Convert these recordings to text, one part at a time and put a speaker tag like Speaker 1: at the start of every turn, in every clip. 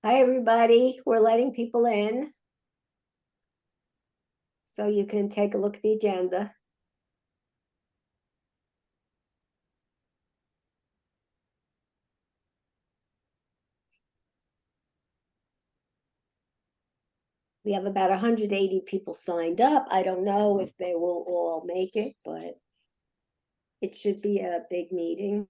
Speaker 1: Hi, everybody. We're letting people in so you can take a look at the agenda. We have about 180 people signed up. I don't know if they will all make it, but it should be a big meeting.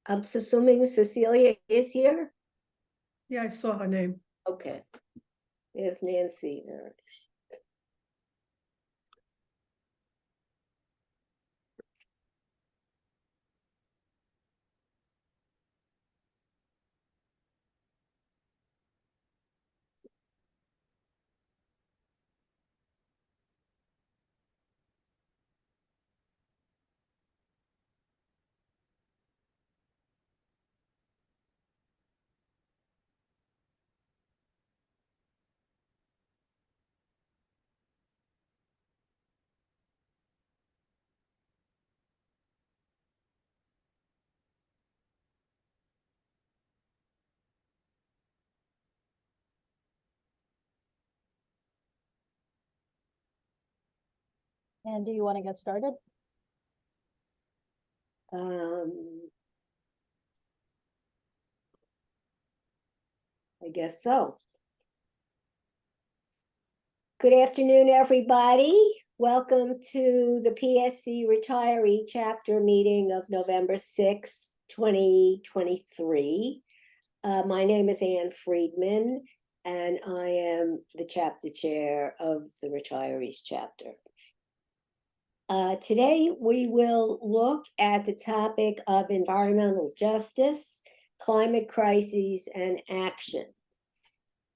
Speaker 1: I'm assuming Cecelia is here.
Speaker 2: Yeah, I saw her name.
Speaker 1: Okay. There's Nancy.
Speaker 3: And do you want to get started?
Speaker 1: I guess so. Good afternoon, everybody. Welcome to the PSC Retiree Chapter meeting of November 6th, 2023. My name is Ann Friedman, and I am the chapter chair of the Retirees Chapter. Today, we will look at the topic of environmental justice, climate crises, and action.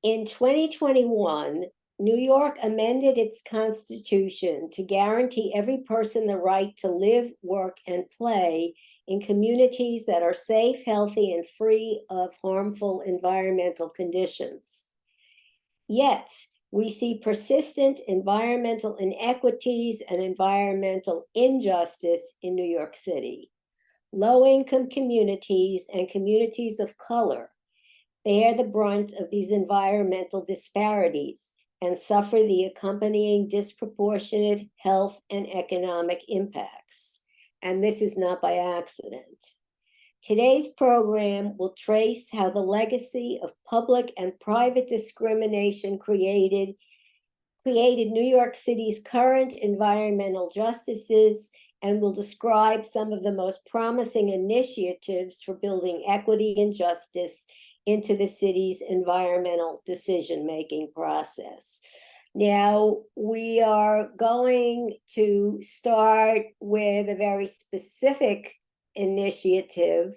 Speaker 1: In 2021, New York amended its constitution to guarantee every person the right to live, work, and play in communities that are safe, healthy, and free of harmful environmental conditions. Yet, we see persistent environmental inequities and environmental injustice in New York City. Low-income communities and communities of color bear the brunt of these environmental disparities and suffer the accompanying disproportionate health and economic impacts. And this is not by accident. Today's program will trace how the legacy of public and private discrimination created New York City's current environmental justices, and will describe some of the most promising initiatives for building equity and justice into the city's environmental decision-making process. Now, we are going to start with a very specific initiative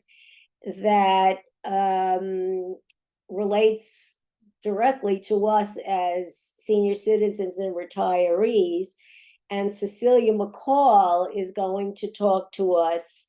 Speaker 1: that relates directly to us as senior citizens and retirees. And Cecelia McCall is going to talk to us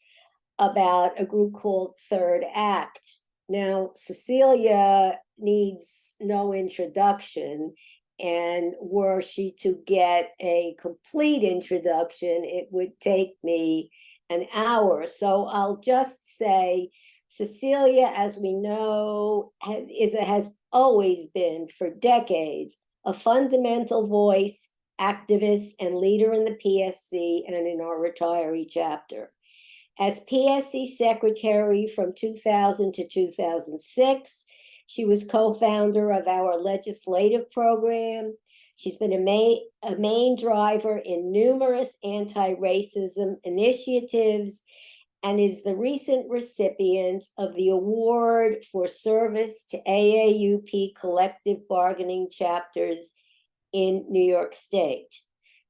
Speaker 1: about a group called Third Act. Now, Cecelia needs no introduction, and were she to get a complete introduction, it would take me an hour. So I'll just say, Cecelia, as we know, has always been for decades a fundamental voice, activist, and leader in the PSC and in our retiree chapter. As PSC secretary from 2000 to 2006, she was co-founder of our legislative program. She's been a main driver in numerous anti-racism initiatives and is the recent recipient of the award for service to AAUP collective bargaining chapters in New York State.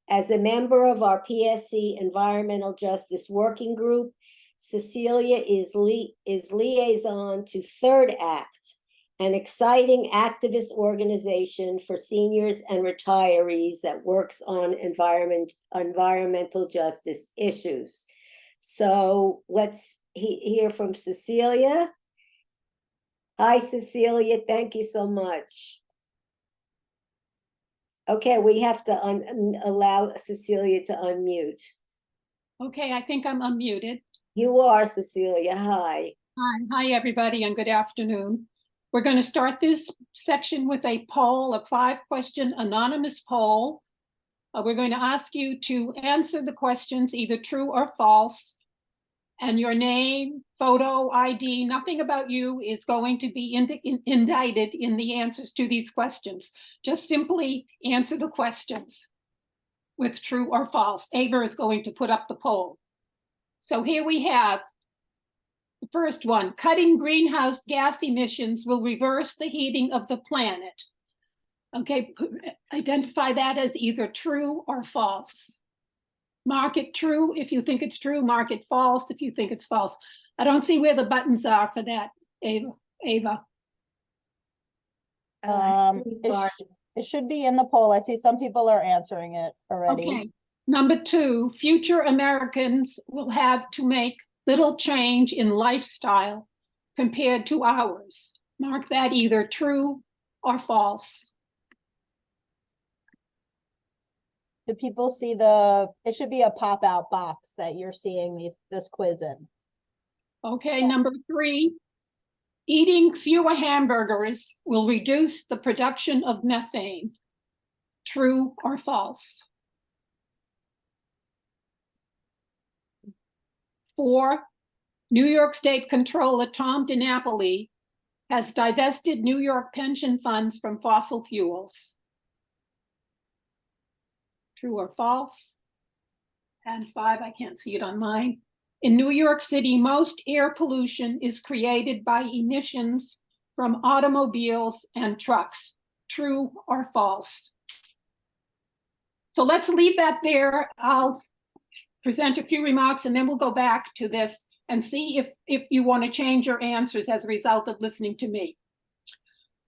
Speaker 1: As a member of our PSC Environmental Justice Working Group, Cecelia is liaison to Third Act, an exciting activist organization for seniors and retirees that works on environmental justice issues. So let's hear from Cecelia. Hi, Cecelia. Thank you so much. Okay, we have to allow Cecelia to unmute.
Speaker 3: Okay, I think I'm unmuted.
Speaker 1: You are, Cecelia. Hi.
Speaker 3: Hi, everybody, and good afternoon. We're going to start this section with a poll, a 5-question anonymous poll. We're going to ask you to answer the questions either true or false. And your name, photo, ID, nothing about you is going to be indicted in the answers to these questions. Just simply answer the questions with true or false. Ava is going to put up the poll. So here we have the first one. Cutting greenhouse gas emissions will reverse the heating of the planet. Okay, identify that as either true or false. Mark it true if you think it's true, mark it false if you think it's false. I don't see where the buttons are for that, Ava.
Speaker 4: It should be in the poll. I see some people are answering it already.
Speaker 3: Okay. Number 2, future Americans will have to make little change in lifestyle compared to ours. Mark that either true or false.
Speaker 4: Do people see it should be a pop-out box that you're seeing this quiz in.
Speaker 3: Okay, number 3, eating fewer hamburgers will reduce the production of methane. True or false? 4, New York State Comptroller Tom DiNapoli has divested New York pension funds from fossil fuels. True or false? And 5, I can't see it on mine. In New York City, most air pollution is created by emissions from automobiles and trucks. True or false? So let's leave that there. I'll present a few remarks and then we'll go back to this and see if you want to change your answers as a result of listening to me.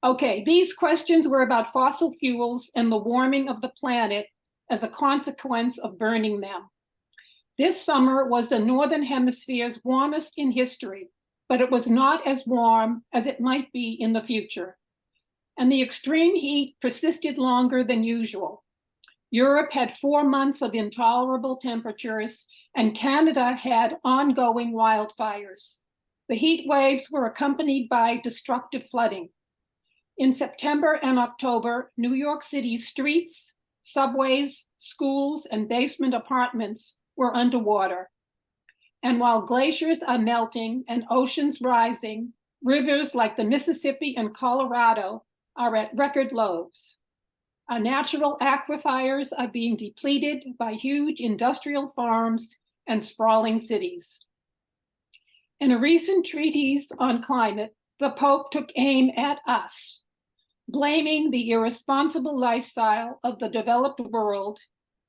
Speaker 3: Okay, these questions were about fossil fuels and the warming of the planet as a consequence of burning them. This summer was the Northern Hemisphere's warmest in history, but it was not as warm as it might be in the future. And the extreme heat persisted longer than usual. Europe had 4 months of intolerable temperatures, and Canada had ongoing wildfires. The heat waves were accompanied by destructive flooding. In September and October, New York City's streets, subways, schools, and basement apartments were underwater. And while glaciers are melting and oceans rising, rivers like the Mississippi and Colorado are at record lows. Our natural aquifers are being depleted by huge industrial farms and sprawling cities. In a recent treatise on climate, the Pope took aim at us, blaming the irresponsible lifestyle of the developed world,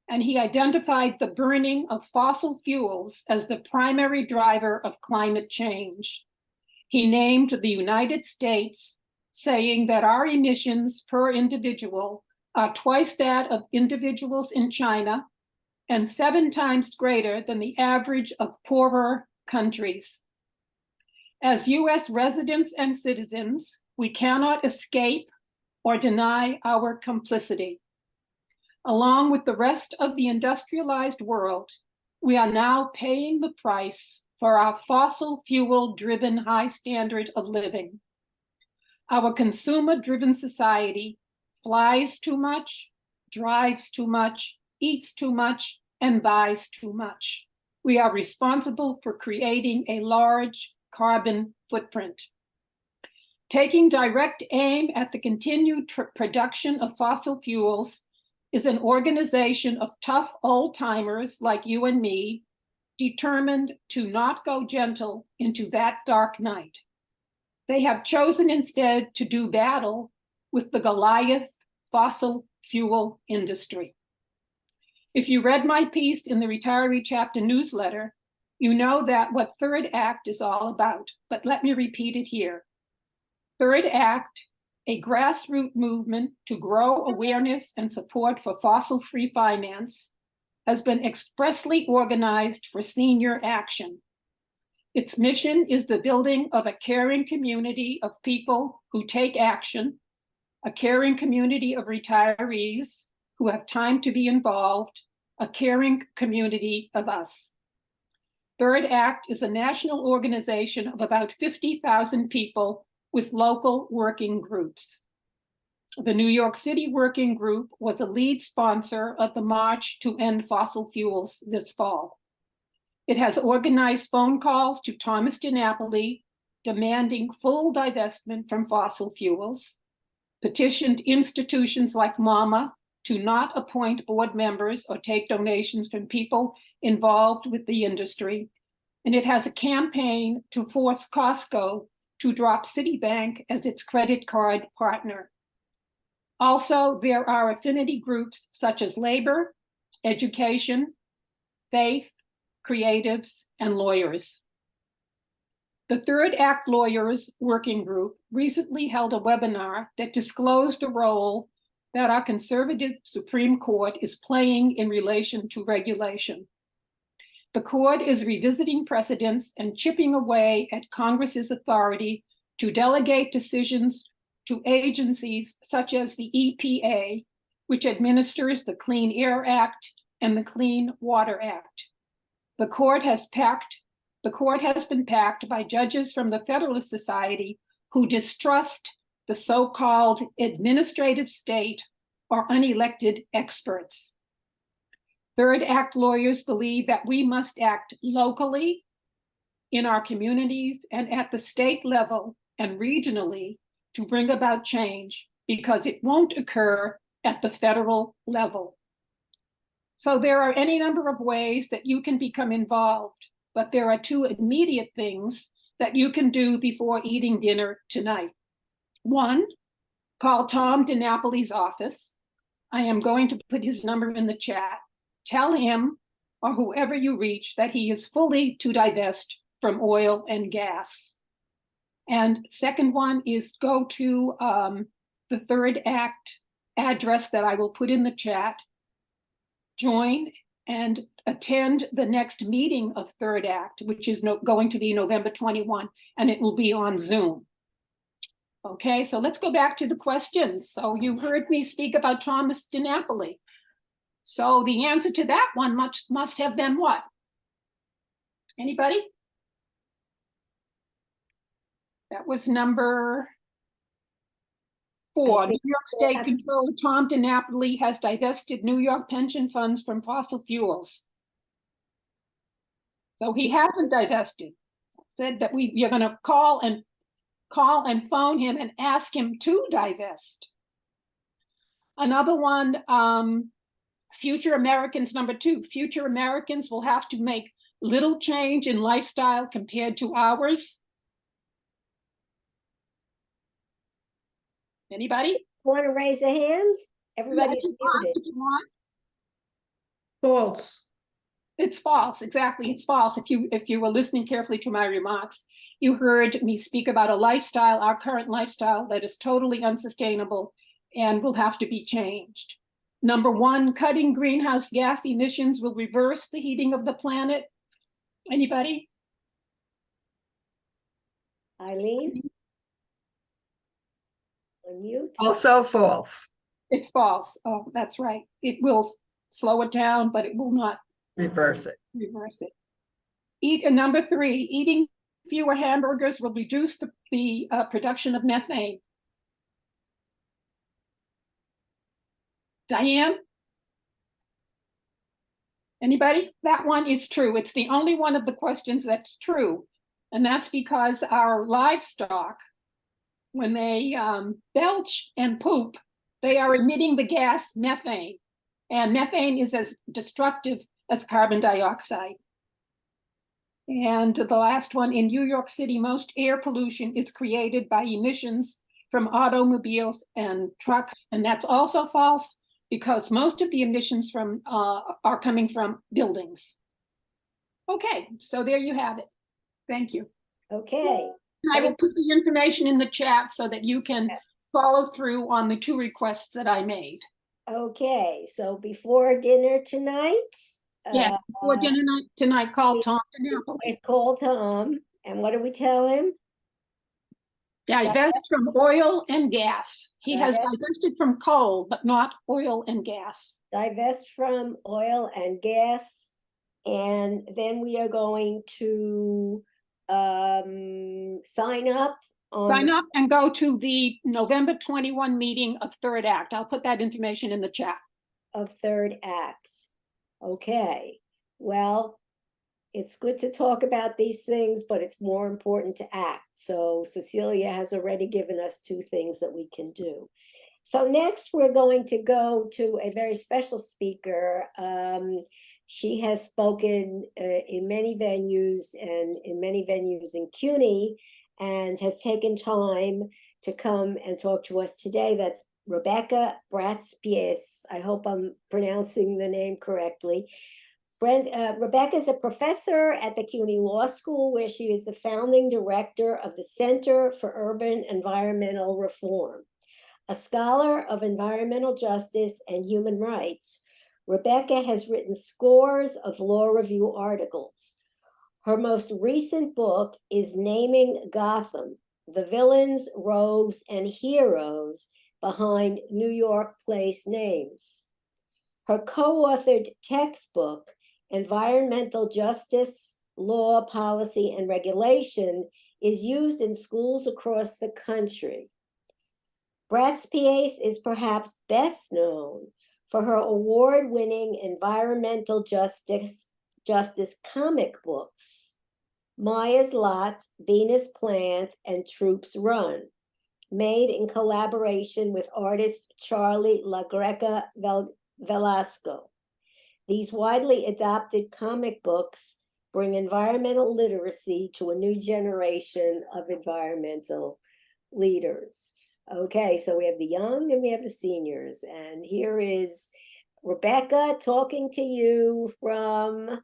Speaker 3: and he identified the burning of fossil fuels as the primary driver of climate change. He named the United States, saying that our emissions per individual are twice that of individuals in China and 7 times greater than the average of poorer countries. As US residents and citizens, we cannot escape or deny our complicity. Along with the rest of the industrialized world, we are now paying the price for our fossil fuel-driven high standard of living. Our consumer-driven society flies too much, drives too much, eats too much, and buys too much. We are responsible for creating a large carbon footprint. Taking direct aim at the continued production of fossil fuels is an organization of tough old-timers like you and me, determined to not go gentle into that dark night. They have chosen instead to do battle with the Goliath fossil fuel industry. If you read my piece in the Retiree chapter newsletter, you know that what Third Act is all about, but let me repeat it here. Third Act, a grassroots movement to grow awareness and support for fossil-free finance, has been expressly organized for senior action. Its mission is the building of a caring community of people who take action, a caring community of retirees who have time to be involved, a caring community of us. Third Act is a national organization of about 50,000 people with local working groups. The New York City Working Group was a lead sponsor of the March to End Fossil Fuels this fall. It has organized phone calls to Thomas DiNapoli demanding full divestment from fossil fuels, petitioned institutions like MAMA to not appoint board members or take donations from people involved with the industry, and it has a campaign to force Costco to drop Citibank as its credit card partner. Also, there are affinity groups such as labor, education, faith, creatives, and lawyers. The Third Act Lawyers Working Group recently held a webinar that disclosed the role that our conservative Supreme Court is playing in relation to regulation. The court is revisiting precedents and chipping away at Congress's authority to delegate decisions to agencies such as the EPA, which administers the Clean Air Act and the Clean Water Act. The court has been packed by judges from the Federalist Society who distrust the so-called administrative state or unelected experts. Third Act lawyers believe that we must act locally in our communities and at the state level and regionally to bring about change because it won't occur at the federal level. So there are any number of ways that you can become involved, but there are two immediate things that you can do before eating dinner tonight. One, call Tom DiNapoli's office. I am going to put his number in the chat. Tell him or whoever you reach that he is fully to divest from oil and gas. And second one is go to the Third Act address that I will put in the chat. Join and attend the next meeting of Third Act, which is going to be November 21, and it will be on Zoom. Okay, so let's go back to the questions. So you heard me speak about Thomas DiNapoli. So the answer to that one must have been what? Anybody? That was number 4. New York State Controller Tom DiNapoli has divested New York pension funds from fossil fuels. So he hasn't divested. Said that you're going to call and phone him and ask him to divest. Another one, future Americans, number 2, future Americans will have to make little change in lifestyle compared to ours. Anybody?
Speaker 1: Want to raise a hand? Everybody's muted.
Speaker 3: If you want.
Speaker 2: False.
Speaker 3: It's false, exactly, it's false. If you were listening carefully to my remarks, you heard me speak about a lifestyle, our current lifestyle, that is totally unsustainable and will have to be changed. Number 1, cutting greenhouse gas emissions will reverse the heating of the planet. Anybody?
Speaker 1: Eileen? Unmute.
Speaker 2: Also false.
Speaker 3: It's false. Oh, that's right. It will slow it down, but it will not
Speaker 2: Reverse it.
Speaker 3: reverse it. Number 3, eating fewer hamburgers will reduce the production of methane. Diane? Anybody? That one is true. It's the only one of the questions that's true. And that's because our livestock, when they belch and poop, they are emitting the gas methane. And methane is as destructive as carbon dioxide. And the last one, in New York City, most air pollution is created by emissions from automobiles and trucks. And that's also false, because most of the emissions from are coming from buildings. Okay, so there you have it. Thank you.
Speaker 1: Okay,
Speaker 3: I will put the information in the chat so that you can follow through on the 2 requests that I made.
Speaker 1: okay. So before dinner tonight,
Speaker 3: Yes, before dinner tonight, call Tom DiNapoli.
Speaker 1: it's call Tom, and what do we tell him?
Speaker 3: Divest from oil and gas. He has
Speaker 1: Divest.
Speaker 3: divested from coal, but not oil and gas.
Speaker 1: Divest from oil and gas, and then we are going to sign up on
Speaker 3: Sign up and go to the November 21 meeting of Third Act. I'll put that information in the chat.
Speaker 1: of Third Act. Okay, well, it's good to talk about these things, but it's more important to act. So Cecelia has already given us 2 things that we can do. So next we're going to go to a very special speaker. She has spoken in many venues and in many venues in CUNY, and has taken time to come and talk to us today. That's Rebecca Bratspies. I hope I'm pronouncing the name correctly. Rebecca is a professor at the CUNY Law School, where she is the founding director of the Center for Urban Environmental Reform. A scholar of environmental justice and human rights, Rebecca has written scores of law review articles. Her most recent book is Naming Gotham: The Villains, Rogues, and Heroes Behind New York Place Names. Her co-authored textbook, Environmental Justice, Law, Policy, and Regulation, is used in schools across the country. Bratspies is perhaps best known for her award-winning environmental justice comic books, Maya's Lot, Venus Plant, and Troops Run, made in collaboration with artist Charlie La Greca Velasco. These widely adopted comic books bring environmental literacy to a new generation of environmental leaders. Okay, so we have the young and we have the seniors, and here is Rebecca talking to you from,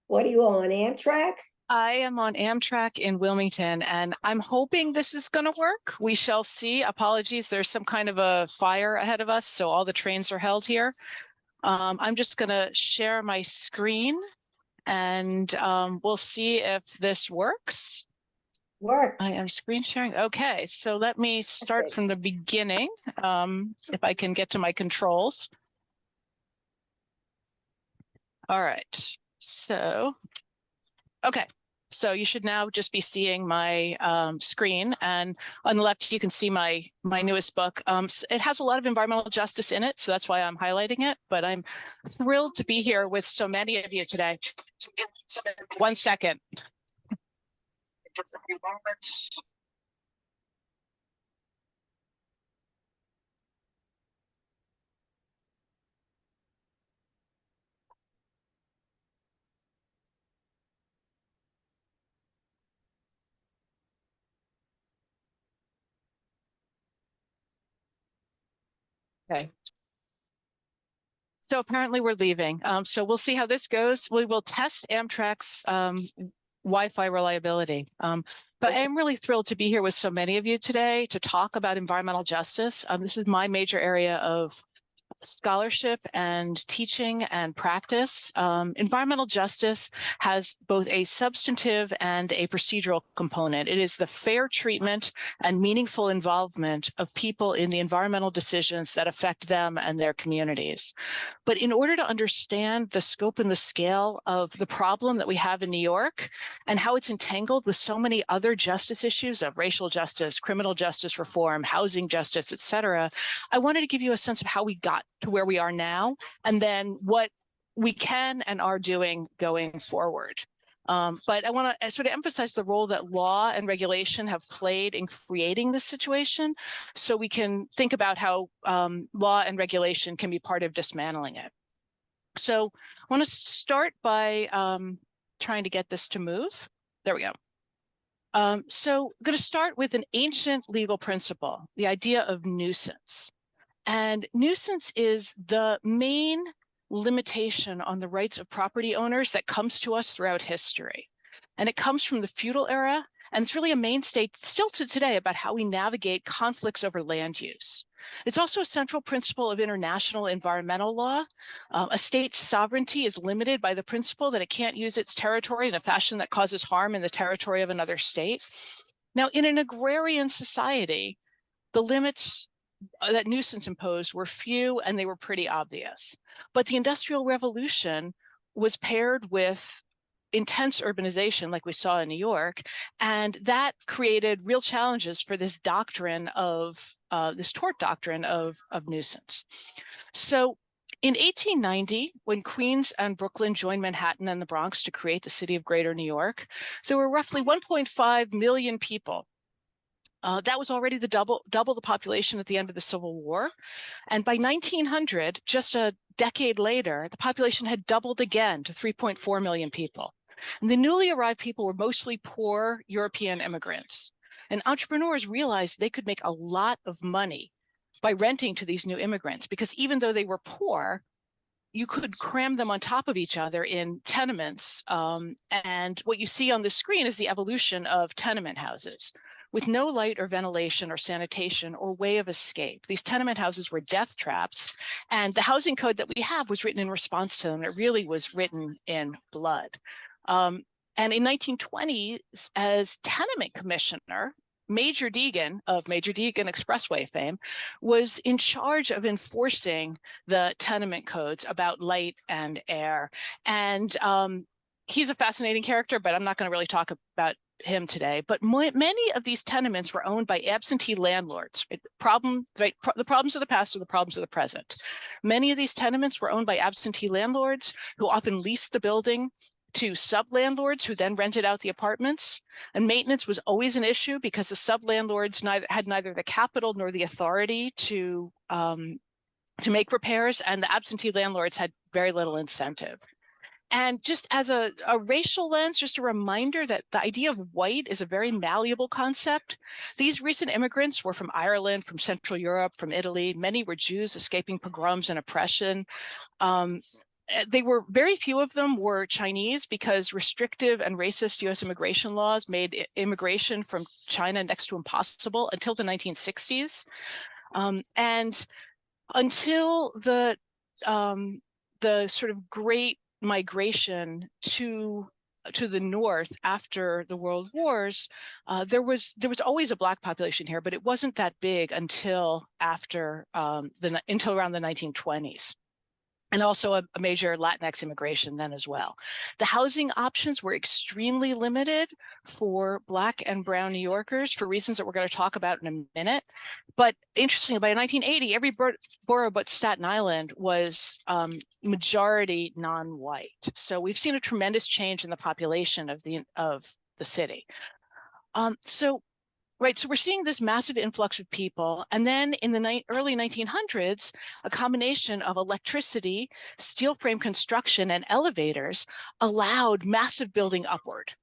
Speaker 1: what are you on, Amtrak?
Speaker 5: I am on Amtrak in Wilmington, and I'm hoping this is going to work. We shall see. Apologies, there's some kind of a fire ahead of us, so all the trains are held here. I'm just going to share my screen, and we'll see if this works.
Speaker 1: Works.
Speaker 5: I am screen sharing. Okay, so let me start from the beginning, if I can get to my controls. All right, so, okay. So you should now just be seeing my screen, and on the left you can see my newest book. It has a lot of environmental justice in it, so that's why I'm highlighting it. But I'm thrilled to be here with so many of you today. 1 second. Just a few moments. Okay. So apparently we're leaving. So we'll see how this goes. We will test Amtrak's Wi-Fi reliability. But I am really thrilled to be here with so many of you today to talk about environmental justice. This is my major area of scholarship and teaching and practice. Environmental justice has both a substantive and a procedural component. It is the fair treatment and meaningful involvement of people in the environmental decisions that affect them and their communities. But in order to understand the scope and the scale of the problem that we have in New York and how it's entangled with so many other justice issues of racial justice, criminal justice reform, housing justice, et cetera, I wanted to give you a sense of how we got to where we are now, and then what we can and are doing going forward. But I want to sort of emphasize the role that law and regulation have played in creating this situation, so we can think about how law and regulation can be part of dismantling it. So I want to start by trying to get this to move. There we go. So I'm going to start with an ancient legal principle, the idea of nuisance. And nuisance is the main limitation on the rights of property owners that comes to us throughout history. And it comes from the feudal era, and it's really a mainstay still to today about how we navigate conflicts over land use. It's also a central principle of international environmental law. A state's sovereignty is limited by the principle that it can't use its territory in a fashion that causes harm in the territory of another state. Now, in an agrarian society, the limits that nuisance imposed were few and they were pretty obvious. But the Industrial Revolution was paired with intense urbanization like we saw in New York, and that created real challenges for this doctrine of this tort doctrine of nuisance. So in 1890, when Queens and Brooklyn joined Manhattan and the Bronx to create the city of Greater New York, there were roughly 1.5 million people. That was already the double the population at the end of the Civil War. And by 1900, just a decade later, the population had doubled again to 3.4 million people. And the newly arrived people were mostly poor European immigrants. And entrepreneurs realized they could make a lot of money by renting to these new immigrants, because even though they were poor, you could cram them on top of each other in tenements. And what you see on the screen is the evolution of tenement houses with no light or ventilation or sanitation or way of escape. These tenement houses were death traps, and the housing code that we have was written in response to them. It really was written in blood. And in 1920, as tenement commissioner, Major Deegan of Major Deegan Expressway fame was in charge of enforcing the tenement codes about light and air. And he's a fascinating character, but I'm not going to really talk about him today. But many of these tenements were owned by absentee landlords. The problems of the past are the problems of the present. Many of these tenements were owned by absentee landlords who often leased the building to sub-landlords who then rented out the apartments. And maintenance was always an issue because the sub-landlords had neither the capital nor the authority to make repairs, and the absentee landlords had very little incentive. And just as a racial lens, just a reminder that the idea of white is a very malleable concept. These recent immigrants were from Ireland, from Central Europe, from Italy. Many were Jews escaping pogroms and oppression. Very few of them were Chinese, because restrictive and racist U.S. immigration laws made immigration from China next to impossible until the 1960s. And until the sort of great migration to the north after the world wars, there was always a Black population here, but it wasn't that big until after until around the 1920s. And also a major Latinx immigration then as well. The housing options were extremely limited for Black and brown New Yorkers for reasons that we're going to talk about in a minute. But interestingly, by 1980, every borough but Staten Island was majority non-white. So we've seen a tremendous change in the population of the city. So we're seeing this massive influx of people. And then in the early 1900s, a combination of electricity, steel frame construction, and elevators allowed massive building upward.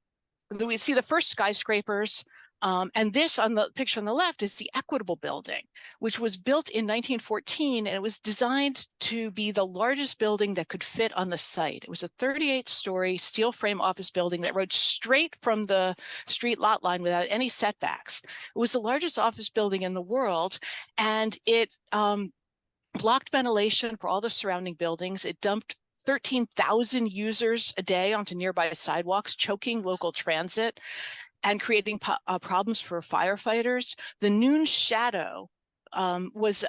Speaker 5: We see the first skyscrapers. And this on the picture on the left is the Equitable Building, which was built in 1914, and it was designed to be the largest building that could fit on the site. It was a 38-story steel frame office building that rode straight from the street lot line without any setbacks. It was the largest office building in the world, and it blocked ventilation for all the surrounding buildings. It dumped 13,000 users a day onto nearby sidewalks, choking local transit and creating problems for firefighters. The noon shadow was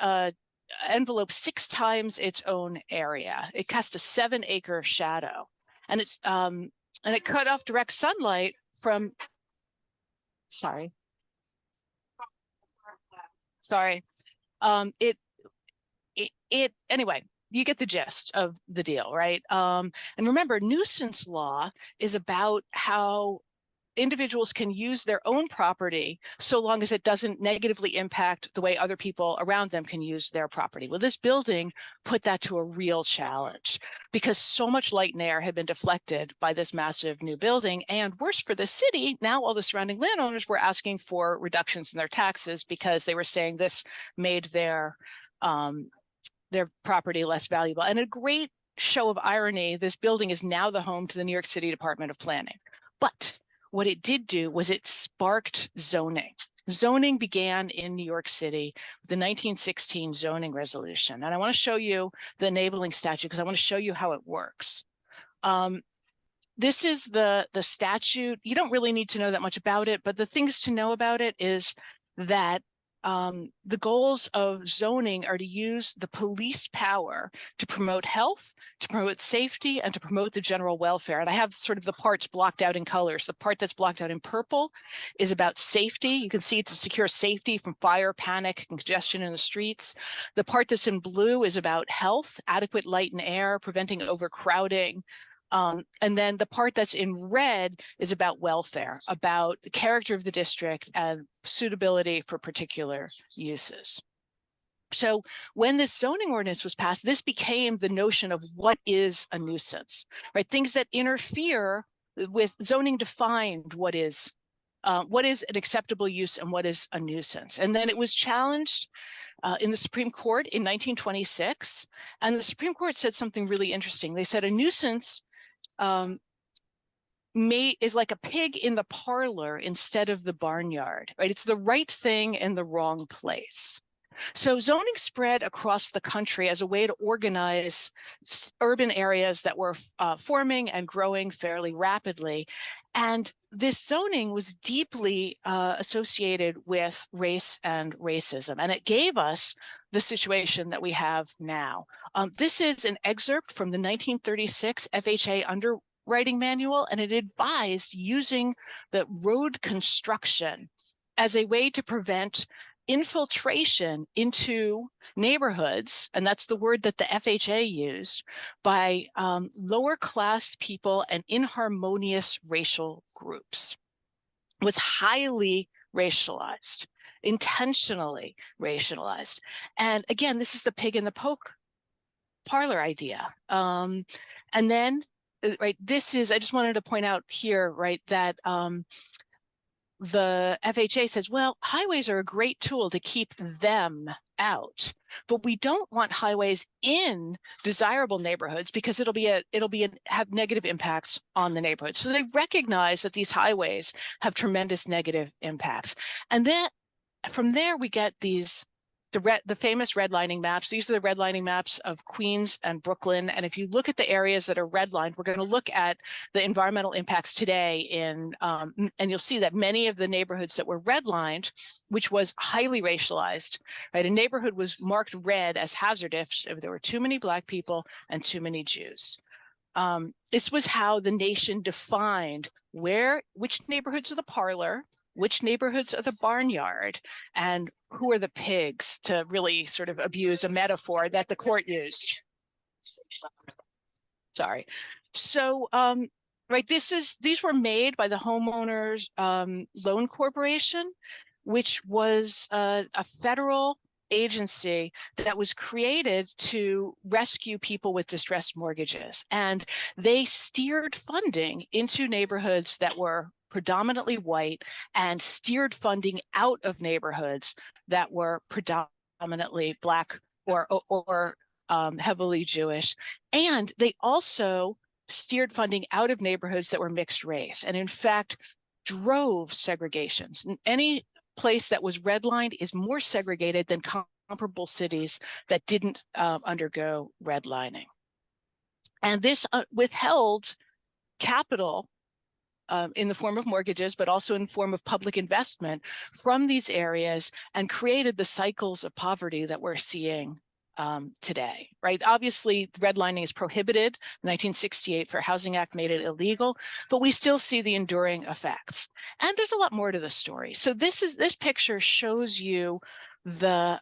Speaker 5: enveloped 6 times its own area. It cast a 7-acre shadow, and it cut off direct sunlight from. anyway, you get the gist of the deal, right? And remember, nuisance law is about how individuals can use their own property so long as it doesn't negatively impact the way other people around them can use their property. Well, this building put that to a real challenge because so much light and air had been deflected by this massive new building. And worse for the city, now all the surrounding landowners were asking for reductions in their taxes because they were saying this made their property less valuable. And a great show of irony, this building is now the home to the New York City Department of Planning. But what it did do was it sparked zoning. Zoning began in New York City with the 1916 zoning resolution. And I want to show you the enabling statute because I want to show you how it works. This is the statute. You don't really need to know that much about it, but the things to know about it is that the goals of zoning are to use the police power to promote health, to promote safety, and to promote the general welfare. And I have sort of the parts blocked out in colors. The part that's blocked out in purple is about safety. You can see to secure safety from fire, panic, and congestion in the streets. The part that's in blue is about health, adequate light and air, preventing overcrowding. And then the part that's in red is about welfare, about the character of the district and suitability for particular uses. So when this zoning ordinance was passed, this became the notion of what is a nuisance, right? Things that interfere with zoning defined what is an acceptable use and what is a nuisance. And then it was challenged in the Supreme Court in 1926. And the Supreme Court said something really interesting. They said a nuisance is like a pig in the parlor instead of the barnyard, right? It's the right thing in the wrong place. So zoning spread across the country as a way to organize urban areas that were forming and growing fairly rapidly. And this zoning was deeply associated with race and racism. And it gave us the situation that we have now. This is an excerpt from the 1936 FHA underwriting manual, and it advised using the road construction as a way to prevent infiltration into neighborhoods, and that's the word that the FHA used, by lower class people and inharmonious racial groups. It was highly racialized, intentionally racialized. And again, this is the pig in the poke parlor idea. And then, right, this is, I just wanted to point out here, right, that the FHA says, well, highways are a great tool to keep them out, but we don't want highways in desirable neighborhoods because it'll have negative impacts on the neighborhood. So they recognize that these highways have tremendous negative impacts. And then from there, we get the famous redlining maps. These are the redlining maps of Queens and Brooklyn. And if you look at the areas that are redlined, we're going to look at the environmental impacts today and you'll see that many of the neighborhoods that were redlined, which was highly racialized, right? A neighborhood was marked red as hazardous if there were too many Black people and too many Jews. This was how the nation defined which neighborhoods are the parlor, which neighborhoods are the barnyard, and who are the pigs, to really sort of abuse a metaphor that the court used. Sorry. So, right, these were made by the Homeowners Loan Corporation, which was a federal agency that was created to rescue people with distressed mortgages. And they steered funding into neighborhoods that were predominantly white and steered funding out of neighborhoods that were predominantly Black or heavily Jewish. And they also steered funding out of neighborhoods that were mixed race, and in fact drove segregations. Any place that was redlined is more segregated than comparable cities that didn't undergo redlining. And this withheld capital in the form of mortgages, but also in the form of public investment from these areas, and created the cycles of poverty that we're seeing today, right? Obviously, redlining is prohibited. The 1968 Fair Housing Act made it illegal, but we still see the enduring effects. And there's a lot more to the story. So this picture shows you the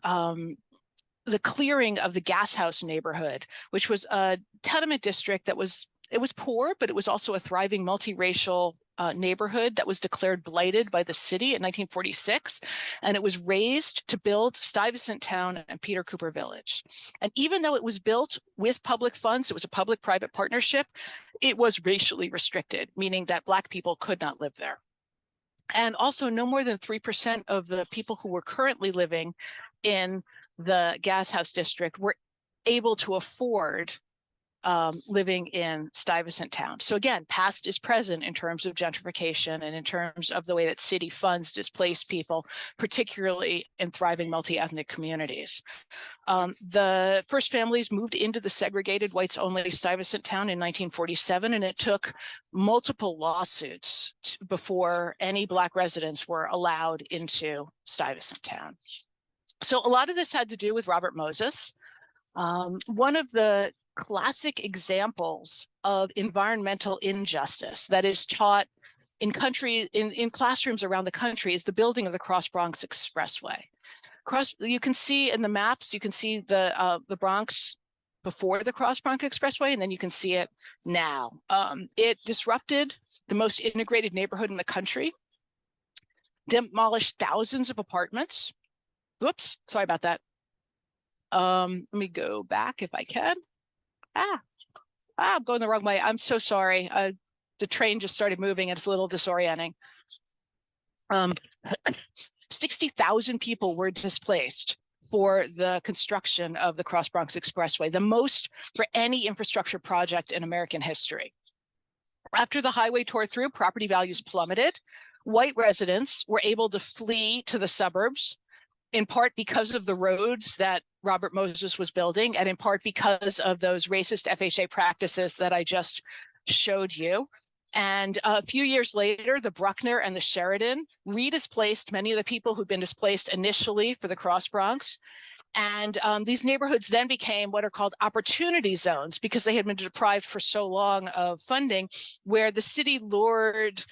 Speaker 5: the clearing of the Gas House neighborhood, which was a tenement district that was poor, but it was also a thriving multiracial neighborhood that was declared blighted by the city in 1946. And it was razed to build Stuyvesant Town and Peter Cooper Village. And even though it was built with public funds, it was a public-private partnership, it was racially restricted, meaning that Black people could not live there. And also no more than 3% of the people who were currently living in the Gas House district were able to afford living in Stuyvesant Town. So again, past is present in terms of gentrification and in terms of the way that city funds displaced people, particularly in thriving multi-ethnic communities. The first families moved into the segregated whites-only Stuyvesant Town in 1947, and it took multiple lawsuits before any Black residents were allowed into Stuyvesant Town. So a lot of this had to do with Robert Moses. One of the classic examples of environmental injustice that is taught in classrooms around the country is the building of the Cross Bronx Expressway. You can see in the maps, you can see the Bronx before the Cross Bronx Expressway, and then you can see it now. It disrupted the most integrated neighborhood in the country, demolished thousands of apartments. Whoops, sorry about that. Let me go back if I can. I'm going the wrong way. I'm so sorry. The train just started moving and it's a little disorienting. 60,000 people were displaced for the construction of the Cross Bronx Expressway, the most for any infrastructure project in American history. After the highway tore through, property values plummeted. White residents were able to flee to the suburbs, in part because of the roads that Robert Moses was building, and in part because of those racist FHA practices that I just showed you. And a few years later, the Bruckner and the Sheridan redisplaced many of the people who'd been displaced initially for the Cross Bronx. And these neighborhoods then became what are called opportunity zones because they had been deprived for so long of funding, where the city lured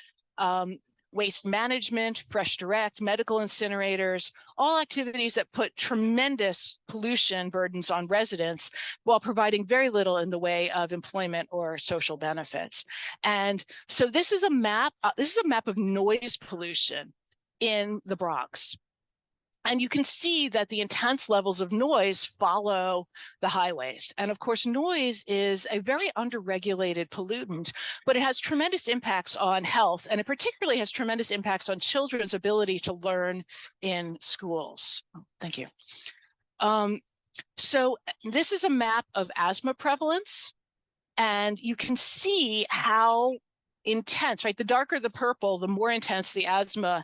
Speaker 5: waste management, fresh direct, medical incinerators, all activities that put tremendous pollution burdens on residents while providing very little in the way of employment or social benefits. And so this is a map of noise pollution in the Bronx. And you can see that the intense levels of noise follow the highways. And of course, noise is a very underregulated pollutant, but it has tremendous impacts on health, and it particularly has tremendous impacts on children's ability to learn in schools. Thank you. So this is a map of asthma prevalence, and you can see how intense, right? The darker the purple, the more intense the asthma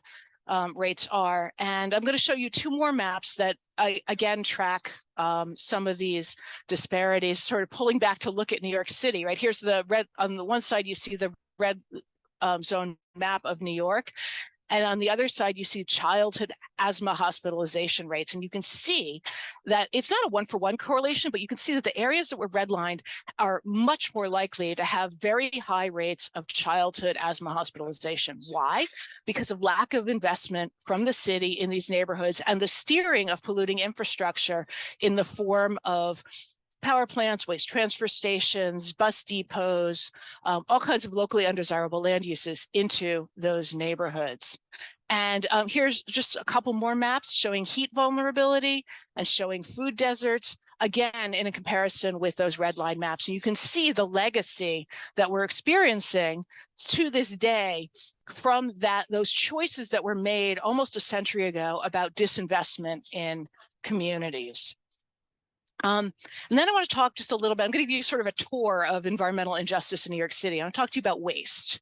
Speaker 5: rates are. And I'm going to show you two more maps that again track some of these disparities, sort of pulling back to look at New York City, right? Here's the red, on the one side, you see the red zone map of New York. And on the other side, you see childhood asthma hospitalization rates. And you can see that it's not a one-for-one correlation, but you can see that the areas that were redlined are much more likely to have very high rates of childhood asthma hospitalization. Why? Because of lack of investment from the city in these neighborhoods and the steering of polluting infrastructure in the form of power plants, waste transfer stations, bus depots, all kinds of locally undesirable land uses into those neighborhoods. And here's just a couple more maps showing heat vulnerability and showing food deserts, again, in a comparison with those red line maps. And you can see the legacy that we're experiencing to this day from those choices that were made almost a century ago about disinvestment in communities. And then I want to talk just a little bit, I'm going to give you sort of a tour of environmental injustice in New York City. I want to talk to you about waste.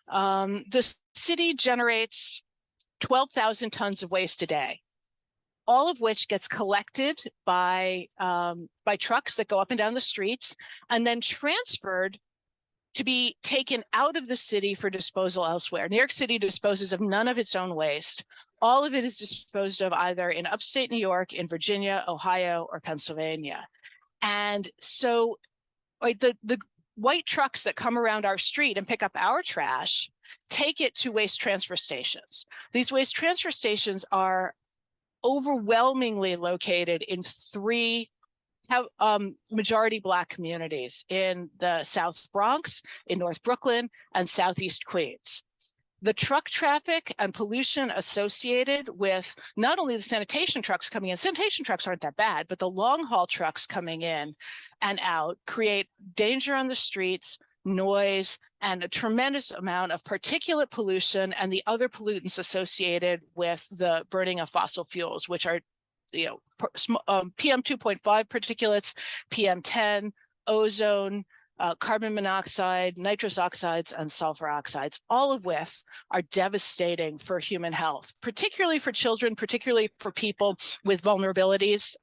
Speaker 5: The city generates 12,000 tons of waste a day, all of which gets collected by trucks that go up and down the streets and then transferred to be taken out of the city for disposal elsewhere. New York City disposes of none of its own waste. All of it is disposed of either in upstate New York, in Virginia, Ohio, or Pennsylvania. And so like the white trucks that come around our street and pick up our trash take it to waste transfer stations. These waste transfer stations are overwhelmingly located in three majority Black communities in the South Bronx, in North Brooklyn, and Southeast Queens. The truck traffic and pollution associated with not only the sanitation trucks coming in, sanitation trucks aren't that bad, but the long haul trucks coming in and out create danger on the streets, noise, and a tremendous amount of particulate pollution and the other pollutants associated with the burning of fossil fuels, which are, PM 2.5 particulates, PM 10, ozone, carbon monoxide, nitrous oxides, and sulfur oxides, all of which are devastating for human health, particularly for children, particularly for people with vulnerabilities,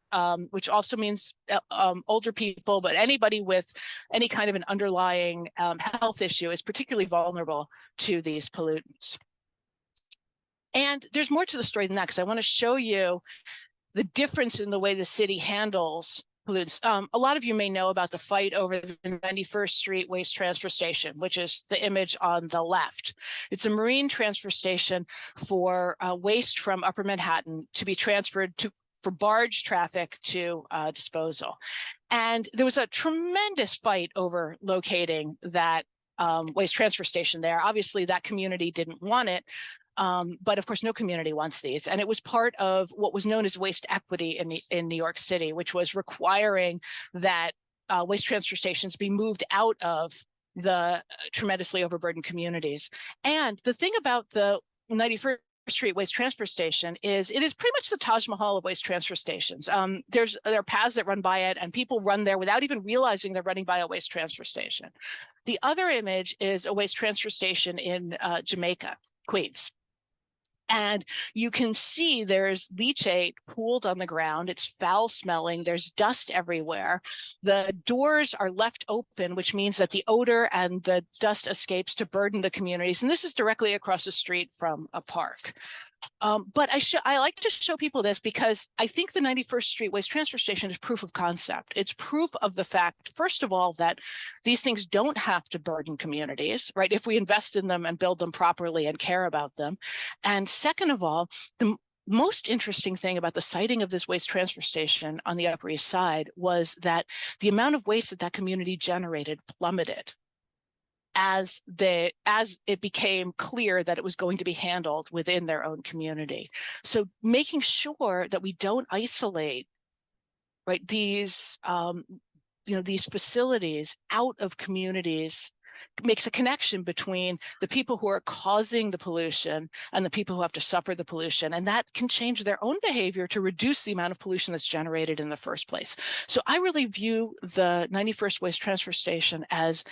Speaker 5: which also means older people, but anybody with any kind of an underlying health issue is particularly vulnerable to these pollutants. And there's more to the story than that, because I want to show you the difference in the way the city handles pollutants. A lot of you may know about the fight over the 91st Street Waste Transfer Station, which is the image on the left. It's a marine transfer station for waste from Upper Manhattan to be transferred for barge traffic to disposal. And there was a tremendous fight over locating that waste transfer station there. Obviously, that community didn't want it. But of course, no community wants these. And it was part of what was known as waste equity in New York City, which was requiring that waste transfer stations be moved out of the tremendously overburdened communities. And the thing about the 91st Street Waste Transfer Station is it is pretty much the Taj Mahal of waste transfer stations. There are paths that run by it, and people run there without even realizing they're running by a waste transfer station. The other image is a waste transfer station in Jamaica, Queens. And you can see there's leachate pooled on the ground. It's foul smelling. There's dust everywhere. The doors are left open, which means that the odor and the dust escapes to burden the communities. And this is directly across the street from a park. But I like to show people this because I think the 91st Street Waste Transfer Station is proof of concept. It's proof of the fact, first of all, that these things don't have to burden communities, right? If we invest in them and build them properly and care about them. And second of all, the most interesting thing about the siting of this waste transfer station on the Upper East Side was that the amount of waste that community generated plummeted as it became clear that it was going to be handled within their own community. So making sure that we don't isolate, right, these these facilities out of communities makes a connection between the people who are causing the pollution and the people who have to suffer the pollution. And that can change their own behavior to reduce the amount of pollution that's generated in the first place. So I really view the 91st Waste Transfer Station as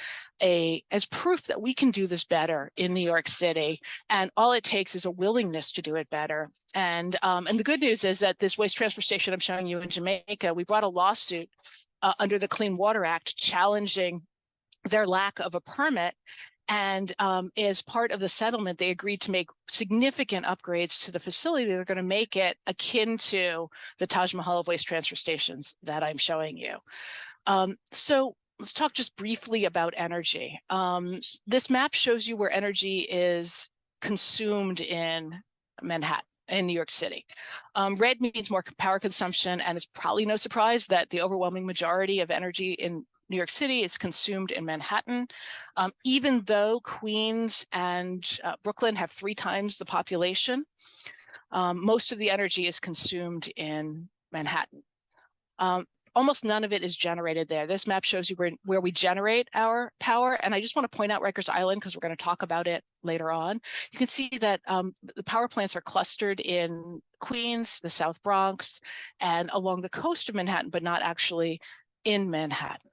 Speaker 5: proof that we can do this better in New York City. And all it takes is a willingness to do it better. And the good news is that this waste transfer station I'm showing you in Jamaica, we brought a lawsuit under the Clean Water Act challenging their lack of a permit. And as part of the settlement, they agreed to make significant upgrades to the facility. They're going to make it akin to the Taj Mahal of waste transfer stations that I'm showing you. So let's talk just briefly about energy. This map shows you where energy is consumed in Manhattan, in New York City. Red means more power consumption, and it's probably no surprise that the overwhelming majority of energy in New York City is consumed in Manhattan, even though Queens and Brooklyn have 3 times the population. Most of the energy is consumed in Manhattan. Almost none of it is generated there. This map shows you where we generate our power. And I just want to point out Rikers Island because we're going to talk about it later on. You can see that the power plants are clustered in Queens, the South Bronx, and along the coast of Manhattan, but not actually in Manhattan.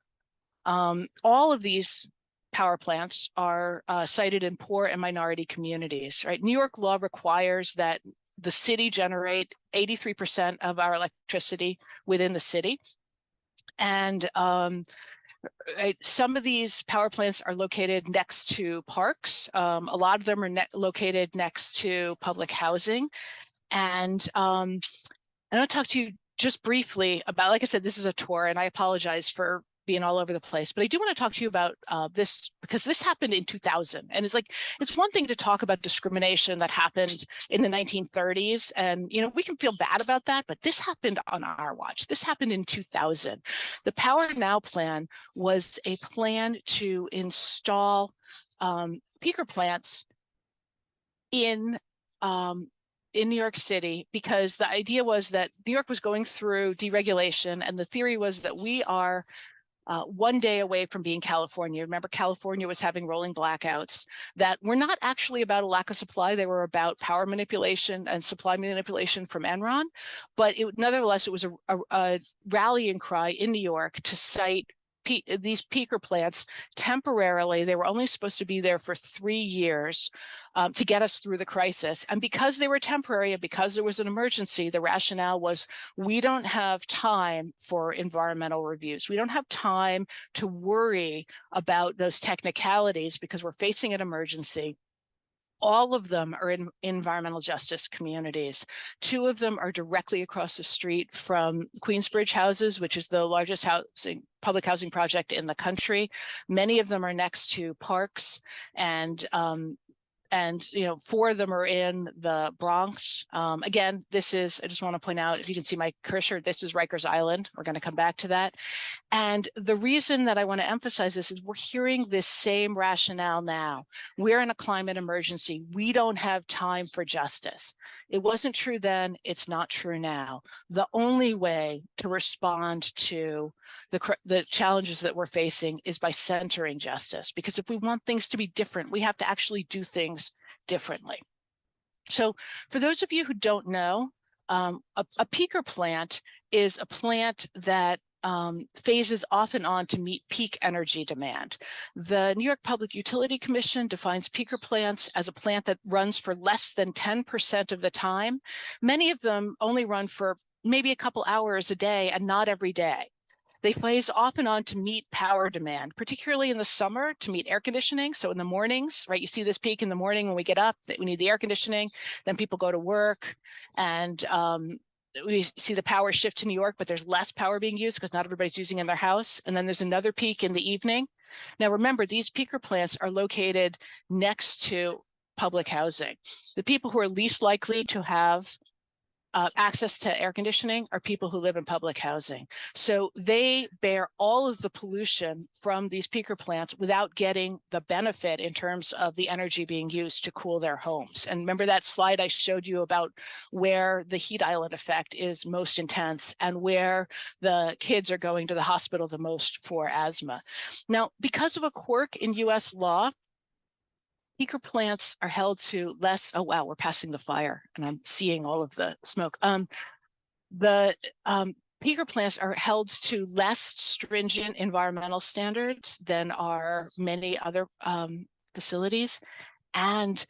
Speaker 5: All of these power plants are sited in poor and minority communities, right? New York law requires that the city generate 83% of our electricity within the city. And some of these power plants are located next to parks. A lot of them are located next to public housing. And I want to talk to you just briefly about, like I said, this is a tour, and I apologize for being all over the place, but I do want to talk to you about this because this happened in 2000. And it's one thing to talk about discrimination that happened in the 1930s. And, we can feel bad about that, but this happened on our watch. This happened in 2000. The Power Now plan was a plan to install peaker plants in New York City, because the idea was that New York was going through deregulation, and the theory was that we are one day away from being California. Remember, California was having rolling blackouts that were not actually about a lack of supply. They were about power manipulation and supply manipulation from Enron. But nevertheless, it was a rallying cry in New York to cite these peaker plants temporarily. They were only supposed to be there for 3 years to get us through the crisis. And because they were temporary and because there was an emergency, the rationale was we don't have time for environmental reviews. We don't have time to worry about those technicalities because we're facing an emergency. All of them are in environmental justice communities. 2 of them are directly across the street from Queensbridge Houses, which is the largest public housing project in the country. Many of them are next to parks, and 4 of them are in the Bronx. Again, I just want to point out, if you can see my cursor, this is Rikers Island. We're going to come back to that. And the reason that I want to emphasize this is we're hearing this same rationale now. We're in a climate emergency. We don't have time for justice. It wasn't true then. It's not true now. The only way to respond to the challenges that we're facing is by centering justice, because if we want things to be different, we have to actually do things differently. So for those of you who don't know, a peaker plant is a plant that phases off and on to meet peak energy demand. The New York Public Utility Commission defines peaker plants as a plant that runs for less than 10% of the time. Many of them only run for maybe a couple hours a day and not every day. They phase off and on to meet power demand, particularly in the summer to meet air conditioning. So in the mornings, right, you see this peak in the morning when we get up, that we need the air conditioning, then people go to work, and we see the power shift to New York, but there's less power being used because not everybody's using it in their house. And then there's another peak in the evening. Now, remember, these peaker plants are located next to public housing. The people who are least likely to have access to air conditioning are people who live in public housing. So they bear all of the pollution from these peaker plants without getting the benefit in terms of the energy being used to cool their homes. And remember that slide I showed you about where the heat island effect is most intense and where the kids are going to the hospital the most for asthma. Now, because of a quirk in US law, peaker plants are held to less. Oh, wow, we're passing the fire and I'm seeing all of the smoke. The peaker plants are held to less stringent environmental standards than are many other facilities. And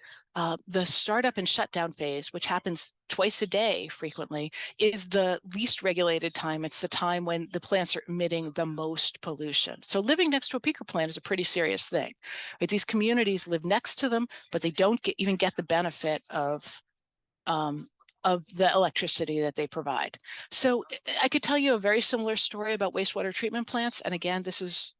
Speaker 5: the startup and shutdown phase, which happens twice a day frequently, is the least regulated time. It's the time when the plants are emitting the most pollution. So living next to a peaker plant is a pretty serious thing. Right? These communities live next to them, but they don't even get the benefit of the electricity that they provide. So I could tell you a very similar story about wastewater treatment plants. And again, this is,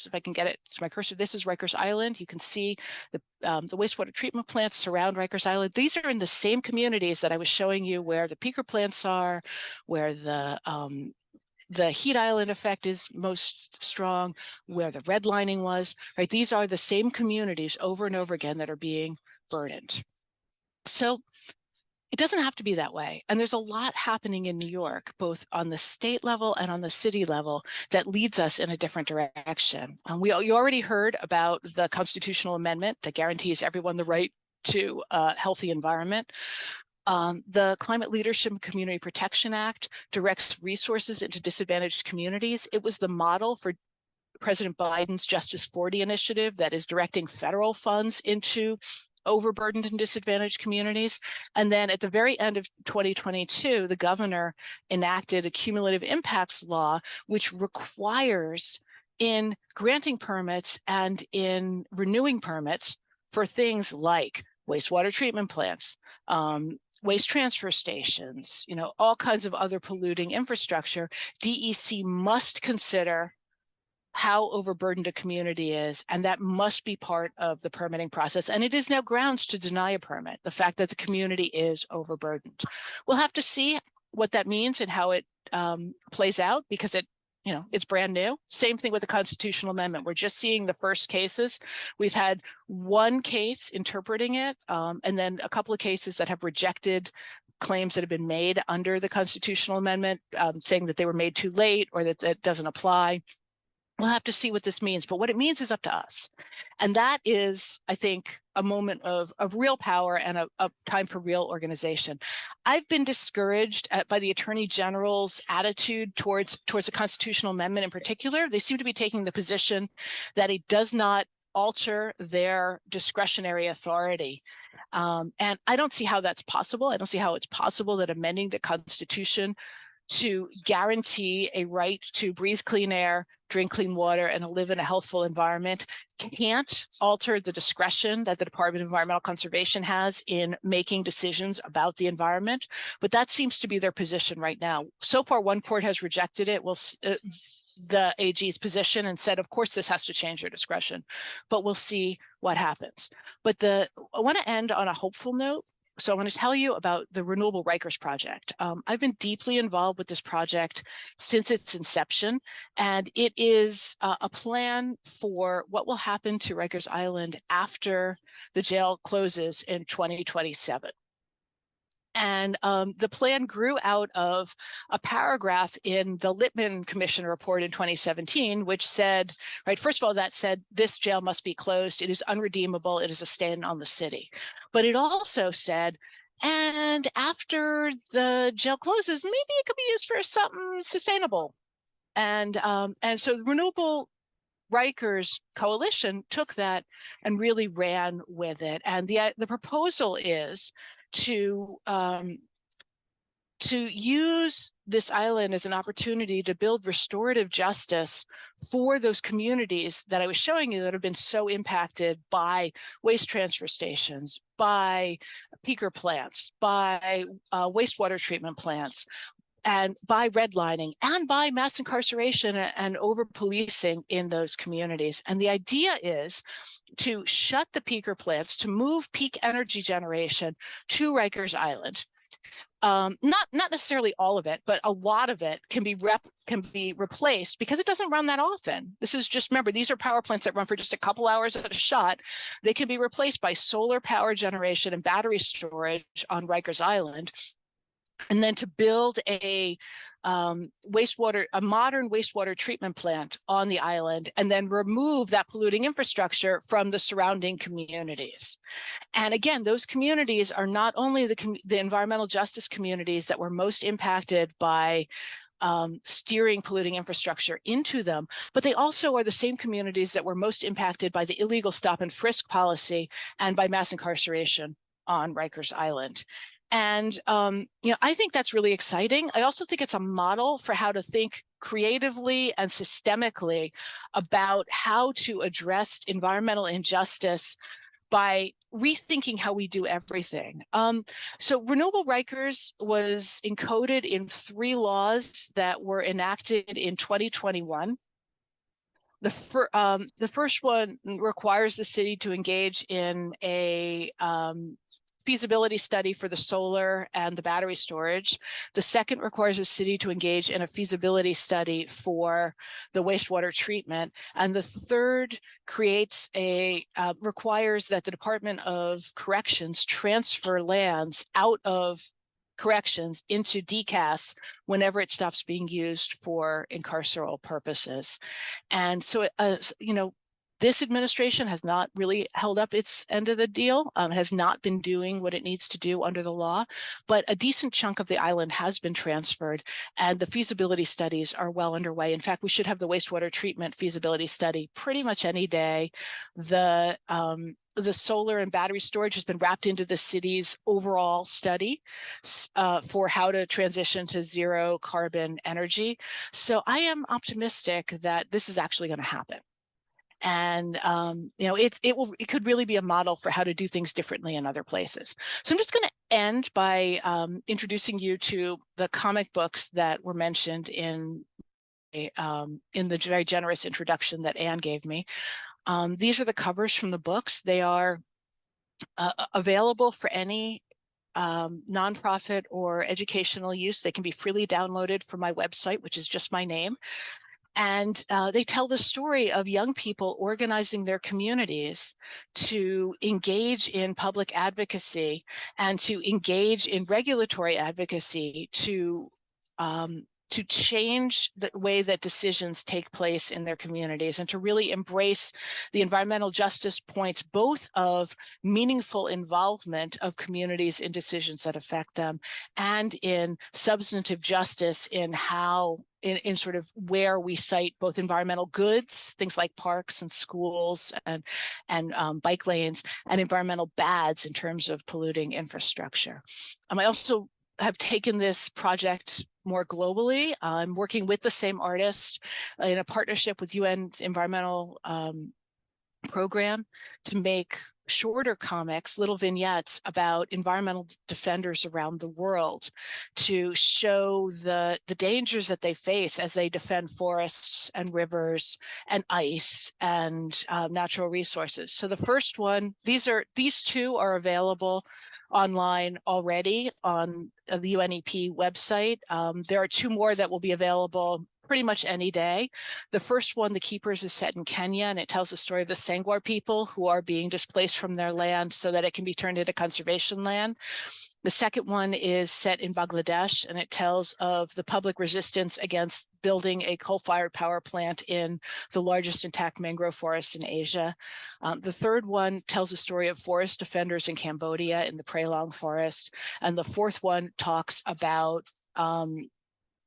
Speaker 5: if I can get it to my cursor, this is Rikers Island. You can see the wastewater treatment plants surround Rikers Island. These are in the same communities that I was showing you where the peaker plants are, where the heat island effect is most strong, where the redlining was, right? These are the same communities over and over again that are being burdened. So it doesn't have to be that way. And there's a lot happening in New York, both on the state level and on the city level, that leads us in a different direction. You already heard about the constitutional amendment that guarantees everyone the right to a healthy environment. The Climate Leadership and Community Protection Act directs resources into disadvantaged communities. It was the model for President Biden's Justice 40 initiative that is directing federal funds into overburdened and disadvantaged communities. And then at the very end of 2022, the governor enacted a cumulative impacts law, which requires in granting permits and in renewing permits for things like wastewater treatment plants, waste transfer stations, all kinds of other polluting infrastructure, DEC must consider how overburdened a community is, and that must be part of the permitting process. And it is now grounds to deny a permit, the fact that the community is overburdened. We'll have to see what that means and how it plays out, because it's brand new. Same thing with the constitutional amendment. We're just seeing the first cases. We've had one case interpreting it, and then a couple of cases that have rejected claims that have been made under the constitutional amendment, saying that they were made too late or that that doesn't apply. We'll have to see what this means, but what it means is up to us. And that is, I think, a moment of real power and a time for real organization. I've been discouraged by the Attorney General's attitude towards a constitutional amendment in particular. They seem to be taking the position that it does not alter their discretionary authority. And I don't see how that's possible. I don't see how it's possible that amending the Constitution to guarantee a right to breathe clean air, drink clean water, and live in a healthful environment can't alter the discretion that the Department of Environmental Conservation has in making decisions about the environment. But that seems to be their position right now. So far, one court has rejected it. The AG's position and said, of course, this has to change your discretion, but we'll see what happens. But I want to end on a hopeful note. So I want to tell you about the Renewable Rikers project. I've been deeply involved with this project since its inception, and it is a plan for what will happen to Rikers Island after the jail closes in 2027. And the plan grew out of a paragraph in the Littman Commission report in 2017, which said, right, first of all, that said, this jail must be closed. It is unredeemable. It is a stain on the city. But it also said, and after the jail closes, maybe it could be used for something sustainable. And so the Renewable Rikers Coalition took that and really ran with it. And the proposal is to use this island as an opportunity to build restorative justice for those communities that I was showing you that have been so impacted by waste transfer stations, by peaker plants, by wastewater treatment plants, and by redlining, and by mass incarceration and over policing in those communities. And the idea is to shut the peaker plants, to move peak energy generation to Rikers Island. Not necessarily all of it, but a lot of it can be replaced because it doesn't run that often. This is just, remember, these are power plants that run for just a couple hours at a shot. They can be replaced by solar power generation and battery storage on Rikers Island. And then to build a modern wastewater treatment plant on the island, and then remove that polluting infrastructure from the surrounding communities. And again, those communities are not only the environmental justice communities that were most impacted by steering polluting infrastructure into them, but they also are the same communities that were most impacted by the illegal stop and frisk policy and by mass incarceration on Rikers Island. And, I think that's really exciting. I also think it's a model for how to think creatively and systemically about how to address environmental injustice by rethinking how we do everything. So Renewable Rikers was encoded in 3 laws that were enacted in 2021. The first one requires the city to engage in a feasibility study for the solar and the battery storage. The second requires the city to engage in a feasibility study for the wastewater treatment. And the third requires that the Department of Corrections transfer lands out of corrections into DCAS whenever it stops being used for incarceral purposes. And so, this administration has not really held up its end of the deal, has not been doing what it needs to do under the law, but a decent chunk of the island has been transferred, and the feasibility studies are well underway. In fact, we should have the wastewater treatment feasibility study pretty much any day. The solar and battery storage has been wrapped into the city's overall study for how to transition to zero carbon energy. So I am optimistic that this is actually going to happen. And it could really be a model for how to do things differently in other places. So I'm just going to end by introducing you to the comic books that were mentioned in in the very generous introduction that Anne gave me. These are the covers from the books. They are available for any nonprofit or educational use. They can be freely downloaded from my website, which is just my name. And they tell the story of young people organizing their communities to engage in public advocacy and to engage in regulatory advocacy to change the way that decisions take place in their communities and to really embrace the environmental justice points, both of meaningful involvement of communities in decisions that affect them and in substantive justice in how in sort of where we cite both environmental goods, things like parks and schools and bike lanes, and environmental bads in terms of polluting infrastructure. I also have taken this project more globally. I'm working with the same artist in a partnership with UN's environmental program to make shorter comics, little vignettes about environmental defenders around the world to show the dangers that they face as they defend forests and rivers and ice and natural resources. So the first one, these two are available online already on the UNEP website. There are two more that will be available pretty much any day. The first one, The Keepers, is set in Kenya, and it tells the story of the Sangwar people who are being displaced from their land so that it can be turned into conservation land. The second one is set in Bangladesh, and it tells of the public resistance against building a coal-fired power plant in the largest intact mangrove forest in Asia. The third one tells the story of forest defenders in Cambodia in the Prelong forest. And the fourth one talks about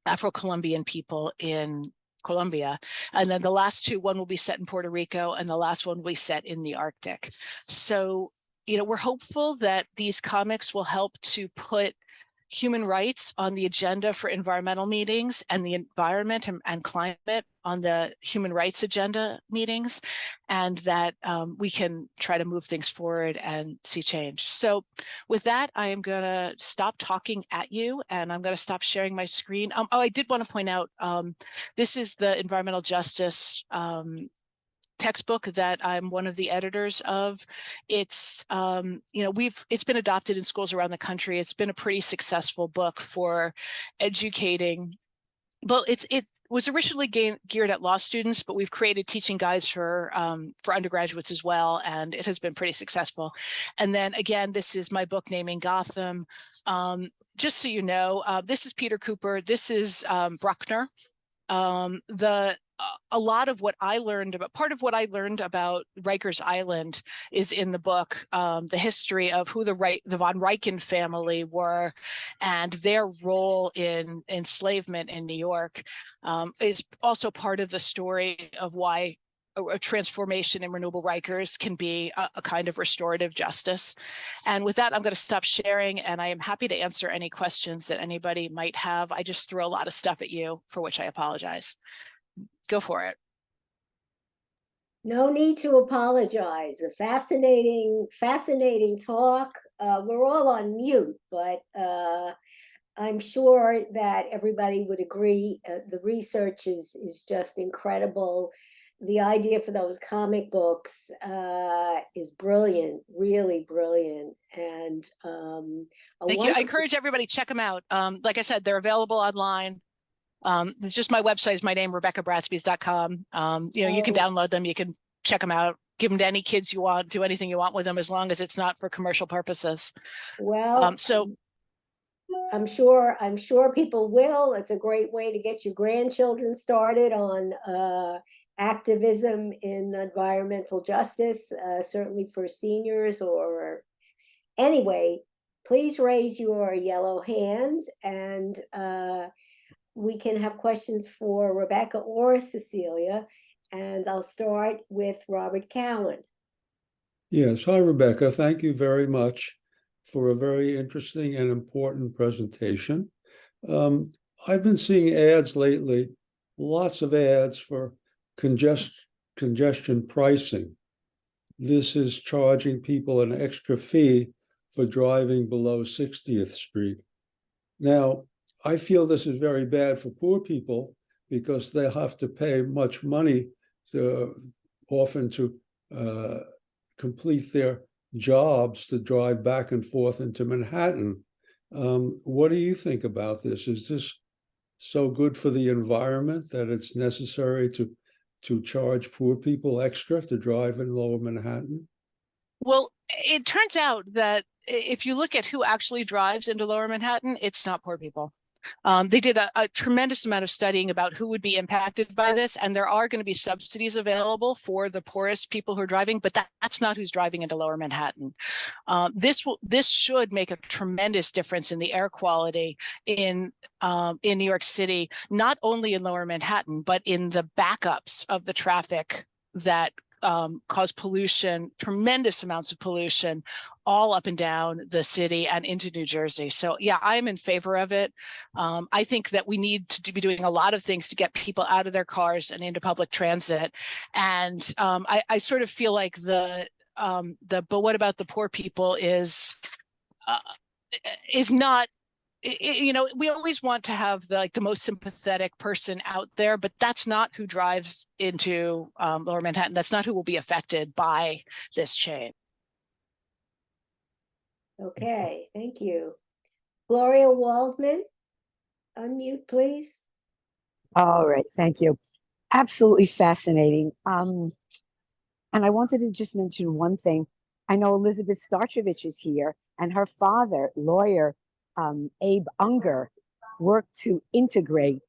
Speaker 5: Afro-Colombian people in Colombia. And then the last two, one will be set in Puerto Rico, and the last one will be set in the Arctic. So, we're hopeful that these comics will help to put human rights on the agenda for environmental meetings and the environment and climate on the human rights agenda meetings, and that we can try to move things forward and see change. So with that, I am going to stop talking at you and I'm going to stop sharing my screen. I did want to point out, this is the environmental justice textbook that I'm one of the editors of. It's it's been adopted in schools around the country. It's been a pretty successful book for educating. Well, it was originally geared at law students, but we've created teaching guides for undergraduates as well, and it has been pretty successful. And then again, this is my book, Naming Gotham. Just so you know, this is Peter Cooper. This is Bruckner. A lot of what I learned about, part of what I learned about Rikers Island is in the book, the history of who the von Ryken family were and their role in enslavement in New York is also part of the story of why a transformation in renewable Rikers can be a kind of restorative justice. And with that, I'm going to stop sharing, and I am happy to answer any questions that anybody might have. I just threw a lot of stuff at you, for which I apologize. Go for it.
Speaker 1: No need to apologize. A fascinating talk. We're all on mute, but I'm sure that everybody would agree. The research is just incredible. The idea for those comic books is brilliant, really brilliant. And
Speaker 5: thank you. I encourage everybody to check them out. Like I said, they're available online. It's just my website is my name, RebeccaBratspies.com. You can download them, you can check them out, give them to any kids you want, do anything you want with them, as long as it's not for commercial purposes.
Speaker 1: Well,
Speaker 5: so
Speaker 1: I'm sure people will. It's a great way to get your grandchildren started on activism in environmental justice, certainly for seniors. Or anyway, please raise your yellow hand, and we can have questions for Rebecca or Cecelia, and I'll start with Robert Cowan.
Speaker 6: Yes, hi, Rebecca. Thank you very much for a very interesting and important presentation. I've been seeing ads lately, lots of ads for congestion pricing. This is charging people an extra fee for driving below 60th Street. Now, I feel this is very bad for poor people because they have to pay much money to often to complete their jobs to drive back and forth into Manhattan. What do you think about this? Is this so good for the environment that it's necessary to charge poor people extra to drive in Lower Manhattan?
Speaker 5: Well, it turns out that if you look at who actually drives into Lower Manhattan, it's not poor people. They did a tremendous amount of studying about who would be impacted by this, and there are going to be subsidies available for the poorest people who are driving, but that's not who's driving into Lower Manhattan. This should make a tremendous difference in the air quality in New York City, not only in Lower Manhattan, but in the backups of the traffic that cause pollution, tremendous amounts of pollution, all up and down the city and into New Jersey. So yeah, I'm in favor of it. I think that we need to be doing a lot of things to get people out of their cars and into public transit. And I sort of feel like the but what about the poor people is not, you know, we always want to have the most sympathetic person out there, but that's not who drives into Lower Manhattan. That's not who will be affected by this change.
Speaker 1: Okay, thank you. Gloria Waldman, unmute, please.
Speaker 7: All right, thank you. Absolutely fascinating. And I wanted to just mention one thing. I know Elizabeth Starchevich is here, and her father, lawyer Abe Unger, worked to integrate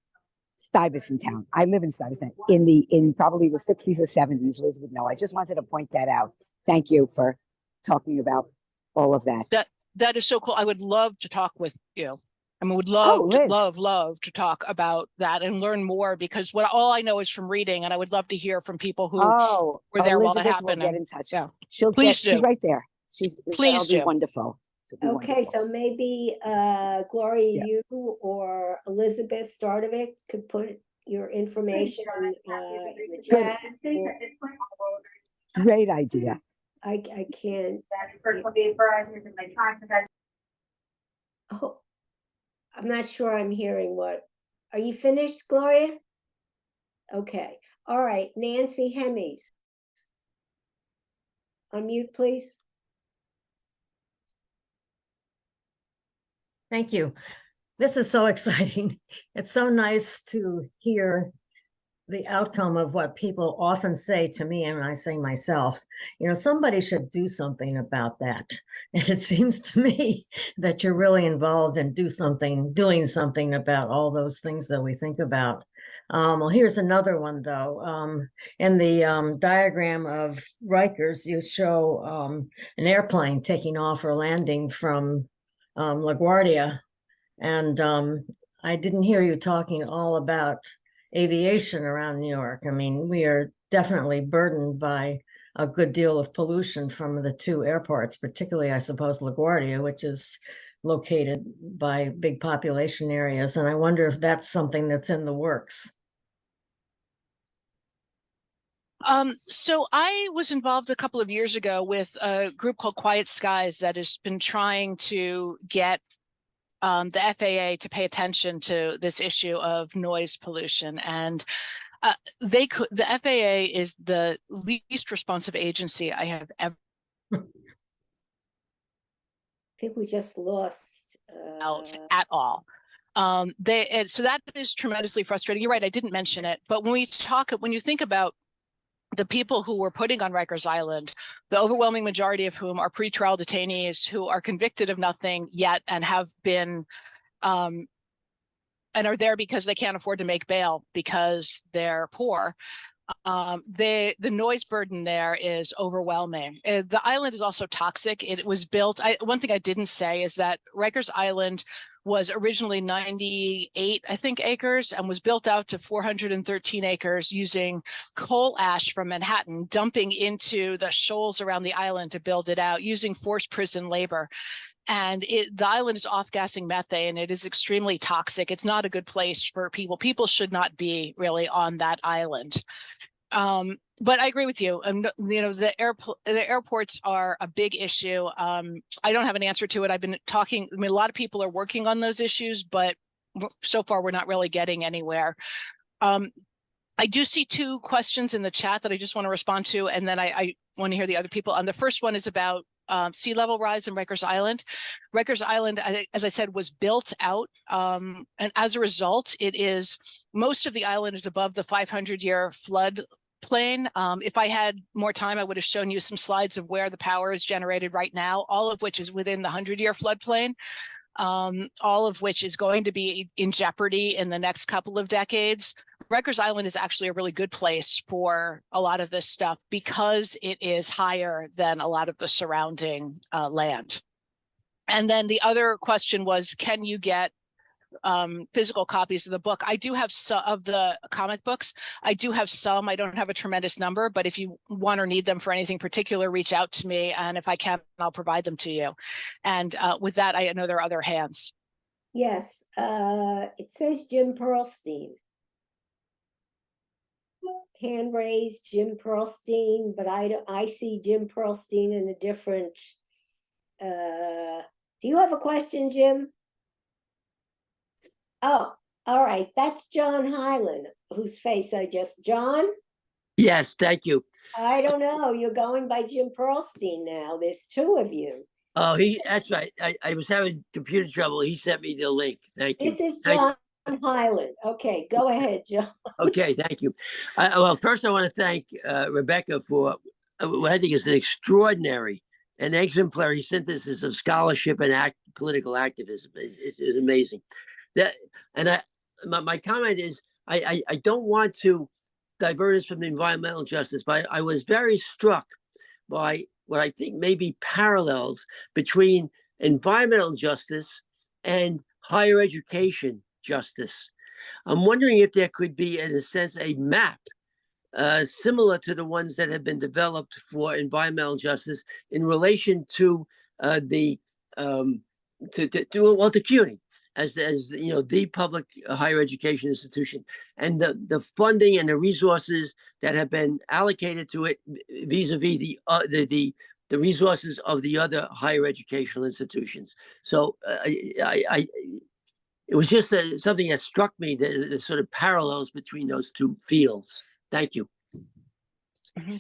Speaker 7: Stuyvesant Town. I live in Stuyvesant in probably the 60s or 70s. Liz would know. I just wanted to point that out. Thank you for talking about all of that.
Speaker 5: That is so cool. I would love to talk with you. I mean, would
Speaker 7: Oh,
Speaker 5: love to talk about that and learn more, because all I know is from reading, and I would love to hear from people who were there while that
Speaker 7: Elizabeth will
Speaker 5: happened.
Speaker 7: get in touch.
Speaker 5: Yeah,
Speaker 7: She's
Speaker 5: do.
Speaker 7: right there.
Speaker 5: Please do.
Speaker 7: Wonderful.
Speaker 1: Okay, so maybe Gloria,
Speaker 7: Yeah.
Speaker 1: you or Elizabeth Stardovic could put your information in the chat.
Speaker 7: Great idea.
Speaker 1: I can't. Oh, I'm not sure I'm hearing what. Are you finished, Gloria? Okay. All right. Nancy Hemies. Unmute, please.
Speaker 8: Thank you. This is so exciting. It's so nice to hear the outcome of what people often say to me, and I say myself, you know, somebody should do something about that. And it seems to me that you're really involved in doing something about all those things that we think about. Well, here's another one, though. In the diagram of Rikers, you show an airplane taking off or landing from LaGuardia. And I didn't hear you talking all about aviation around New York. I mean, we are definitely burdened by a good deal of pollution from the two airports, particularly, I suppose, LaGuardia, which is located by big population areas. And I wonder if that's something that's in the works.
Speaker 5: So I was involved a couple of years ago with a group called Quiet Skies that has been trying to get the FAA to pay attention to this issue of noise pollution. And the FAA is the least responsive agency I have ever.
Speaker 1: I think we just lost
Speaker 5: At all. So that is tremendously frustrating. You're right, I didn't mention it, but when you think about the people who were putting on Rikers Island, the overwhelming majority of whom are pretrial detainees who are convicted of nothing yet and have been and are there because they can't afford to make bail because they're poor. The noise burden there is overwhelming. The island is also toxic. It was built. One thing I didn't say is that Rikers Island was originally 98, I think, acres and was built out to 413 acres using coal ash from Manhattan, dumping into the shoals around the island to build it out using forced prison labor. And the island is off-gassing methane. It is extremely toxic. It's not a good place for people. People should not be really on that island. But I agree with you. You know, the airports are a big issue. I don't have an answer to it. I've been talking. I mean, a lot of people are working on those issues, but so far we're not really getting anywhere. I do see two questions in the chat that I just want to respond to, and then I want to hear the other people. The first one is about sea level rise in Rikers Island. Rikers Island, as I said, was built out, and as a result, most of the island is above the 500-year flood plain. If I had more time, I would have shown you some slides of where the power is generated right now, all of which is within the 100-year floodplain, all of which is going to be in jeopardy in the next couple of decades. Rikers Island is actually a really good place for a lot of this stuff because it is higher than a lot of the surrounding land. And then the other question was, can you get physical copies of the book? I do have some of the comic books. I do have some. I don't have a tremendous number, but if you want or need them for anything particular, reach out to me. And if I can, I'll provide them to you. And with that, I know there are other hands.
Speaker 1: Yes, it says Jim Pearlstein. Hand raised, Jim Pearlstein, but I see Jim Pearlstein in a different, do you have a question, Jim? Oh, all right, that's John Hyland, whose face John?
Speaker 9: Yes, thank you.
Speaker 1: I don't know, you're going by Jim Pearlstein now, there's two of you.
Speaker 9: Oh, that's right. I was having computer trouble. He sent me the link. Thank you.
Speaker 1: This is John Hyland. Okay, go ahead, John.
Speaker 9: Okay, thank you. Well, first I want to thank Rebecca for what I think is an extraordinary and exemplary synthesis of scholarship and political activism. It's amazing. My comment is I don't want to divert us from the environmental justice, but I was very struck by what I think may be parallels between environmental justice and higher education justice. I'm wondering if there could be, in a sense, a map similar to the ones that have been developed for environmental justice in relation to the CUNY as you know, the public higher education institution, and the funding and the resources that have been allocated to it vis-a-vis the resources of the other higher educational institutions. So it was just something that struck me, the sort of parallels between those two fields. Thank you.
Speaker 5: Mm-hmm.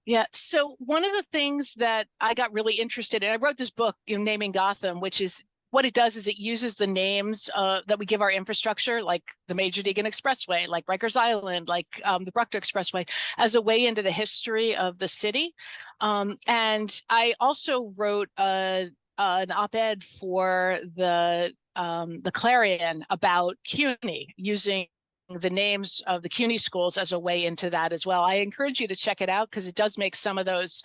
Speaker 5: Yeah. So one of the things that I got really interested in, I wrote this book, Naming Gotham, which is what it does is it uses the names that we give our infrastructure, like the Major Deegan Expressway, like Rikers Island, like the Bruckner Expressway, as a way into the history of the city. And I also wrote an op-ed for the Clarion about CUNY, using the names of the CUNY schools as a way into that as well. I encourage you to check it out because it does make some of those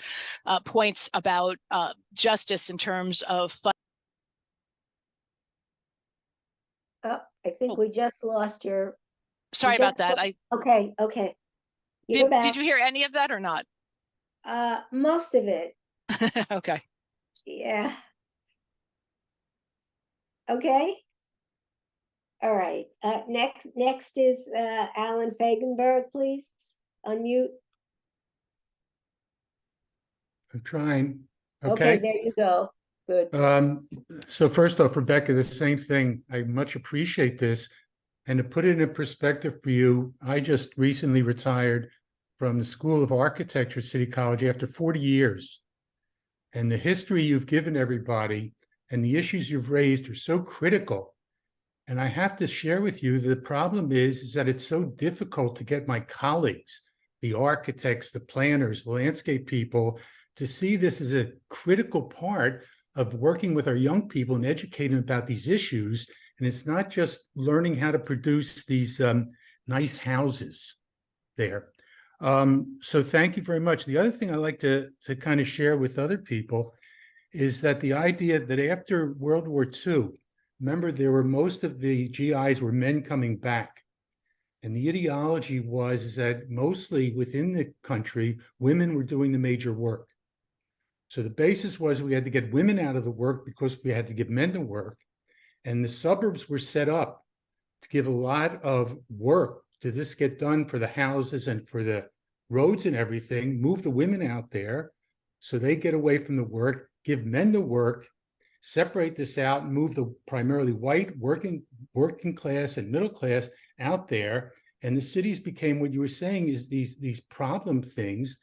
Speaker 5: points about justice in terms of fun.
Speaker 1: Oh, I think we just lost your.
Speaker 5: Sorry about that.
Speaker 1: Okay.
Speaker 5: Did you hear any of that or not?
Speaker 1: Most of it.
Speaker 5: Okay.
Speaker 1: Yeah. Okay. All right. Next is Alan Fagenberg, please. Unmute.
Speaker 10: I'm trying.
Speaker 1: Okay, there you go. Good.
Speaker 10: So first off, Rebecca, the same thing. I much appreciate this. And to put it in perspective for you, I just recently retired from the School of Architecture at City College after 40 years. And the history you've given everybody and the issues you've raised are so critical. And I have to share with you, the problem is that it's so difficult to get my colleagues, the architects, the planners, the landscape people, to see this as a critical part of working with our young people and educating them about these issues. And it's not just learning how to produce these nice houses there. So thank you very much. The other thing I like to kind of share with other people is that the idea that after World War II, remember, there were most of the GIs were men coming back. And the ideology was that mostly within the country, women were doing the major work. So the basis was we had to get women out of the work because we had to give men to work. And the suburbs were set up to give a lot of work to this get done for the houses and for the roads and everything, move the women out there so they get away from the work, give men the work, separate this out, move the primarily white working class and middle class out there, And the cities became, what you were saying, is these problem things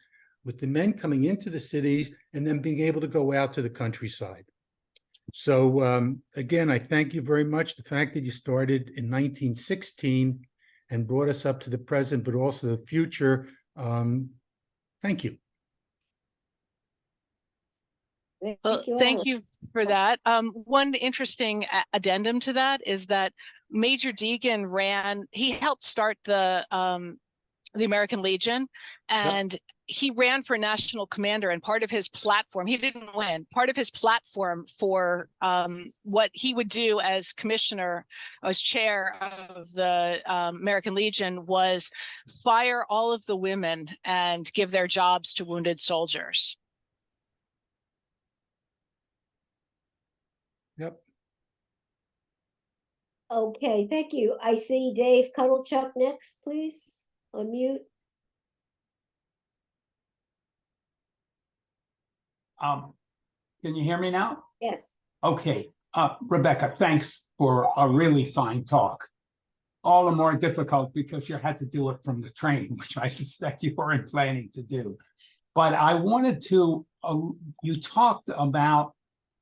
Speaker 10: with the men coming into the cities and then being able to go out to the countryside. So again, I thank you very much. The fact that you started in 1916 and brought us up to the present, but also the future. Thank you.
Speaker 5: Well, thank you for that. One interesting addendum to that is that Major Deegan he helped start the American Legion, and he ran for national commander, and part of his platform, he didn't win, part of his platform for what he would do as commissioner, as chair of the American Legion, was fire all of the women and give their jobs to wounded soldiers.
Speaker 10: Yep.
Speaker 1: Okay, thank you. I see Dave Cuddlechuck next, please. Unmute.
Speaker 11: Can you hear me now?
Speaker 1: Yes.
Speaker 11: Okay. Rebecca, thanks for a really fine talk. All the more difficult because you had to do it from the train, which I suspect you weren't planning to do. But I wanted to, you talked about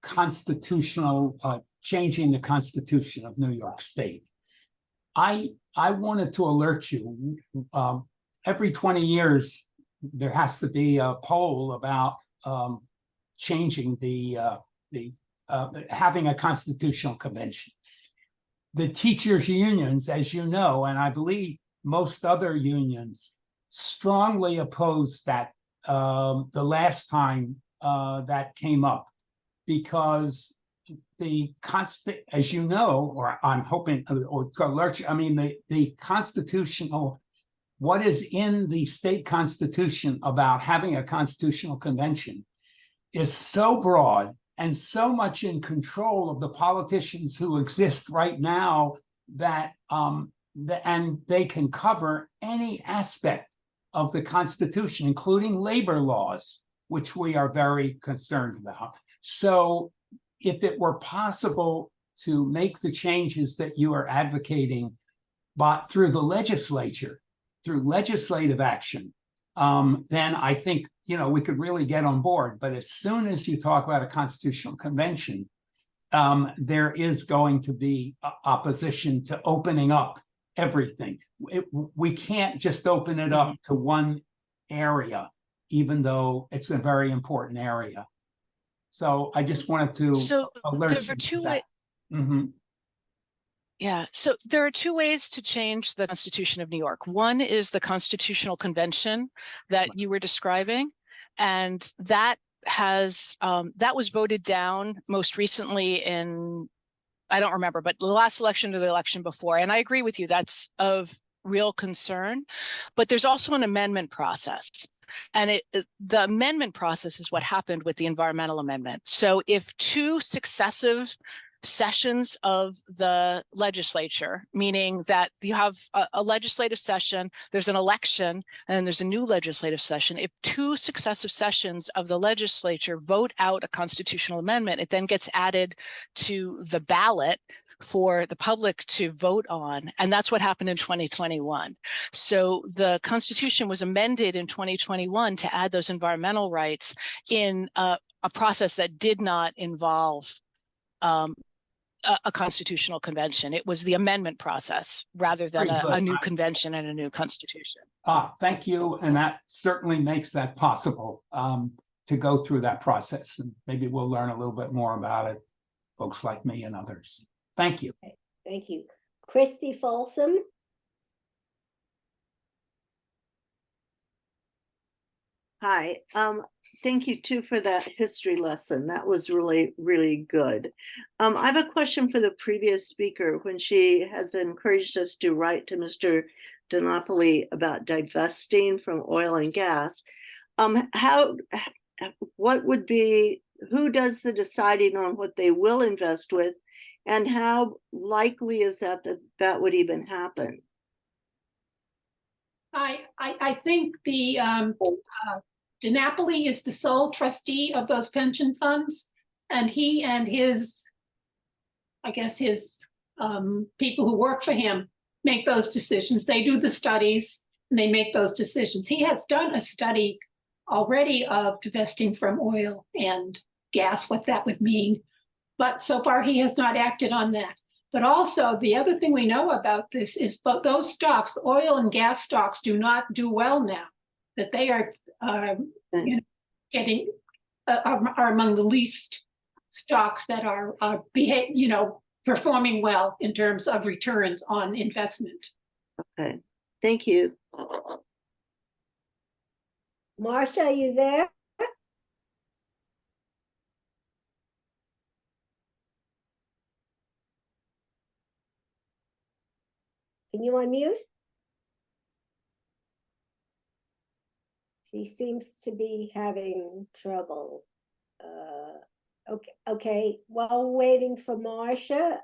Speaker 11: constitutional, changing the Constitution of New York State. I wanted to alert you, every 20 years, there has to be a poll about changing having a constitutional convention. The teachers' unions, as you know, and I believe most other unions, strongly opposed that the last time that came up, because as you know, or I'm hoping, or to alert you, I mean, the constitutional, what is in the state constitution about having a constitutional convention is so broad and so much in control of the politicians who exist right now that and they can cover any aspect of the Constitution, including labor laws, which we are very concerned about. So if it were possible to make the changes that you are advocating, but through the legislature, through legislative action, then I think, you know, we could really get on board. But as soon as you talk about a constitutional convention, there is going to be opposition to opening up everything. We can't just open it up to one area, even though it's a very important area. So I just wanted to alert you to that.
Speaker 5: Yeah, so there are two ways to change the Constitution of New York. One is the Constitutional Convention that you were describing, and that was voted down most recently in, I don't remember, but the last election or the election before. And I agree with you, that's of real concern. But there's also an amendment process. And the amendment process is what happened with the environmental amendment. So if two successive sessions of the legislature, meaning that you have a legislative session, there's an election, and then there's a new legislative session. If two successive sessions of the legislature vote out a constitutional amendment, it then gets added to the ballot for the public to vote on. And that's what happened in 2021. So the Constitution was amended in 2021 to add those environmental rights in a process that did not involve a constitutional convention. It was the amendment process rather than a new convention and a new constitution.
Speaker 11: Thank you. And that certainly makes that possible to go through that process. And maybe we'll learn a little bit more about it, folks like me and others. Thank you.
Speaker 1: Okay, thank you. Christy Folsom.
Speaker 12: Hi. Thank you too for that history lesson. That was really, really good. I have a question for the previous speaker when she has encouraged us to write to Mr. DiNapoli about divesting from oil and gas. Who does the deciding on what they will invest with, and how likely is that would even happen?
Speaker 3: I think the DiNapoli is the sole trustee of those pension funds, and he and his, I guess his people who work for him make those decisions. They do the studies and they make those decisions. He has done a study already of divesting from oil and gas, what that would mean. But so far he has not acted on that. But also the other thing we know about this is but those stocks, oil and gas stocks, do not do well now, that they are getting are among the least stocks that are performing well in terms of returns on investment.
Speaker 12: Okay, thank you.
Speaker 1: Marcia, are you there? Can you unmute? She seems to be having trouble. Okay. While waiting for Marcia,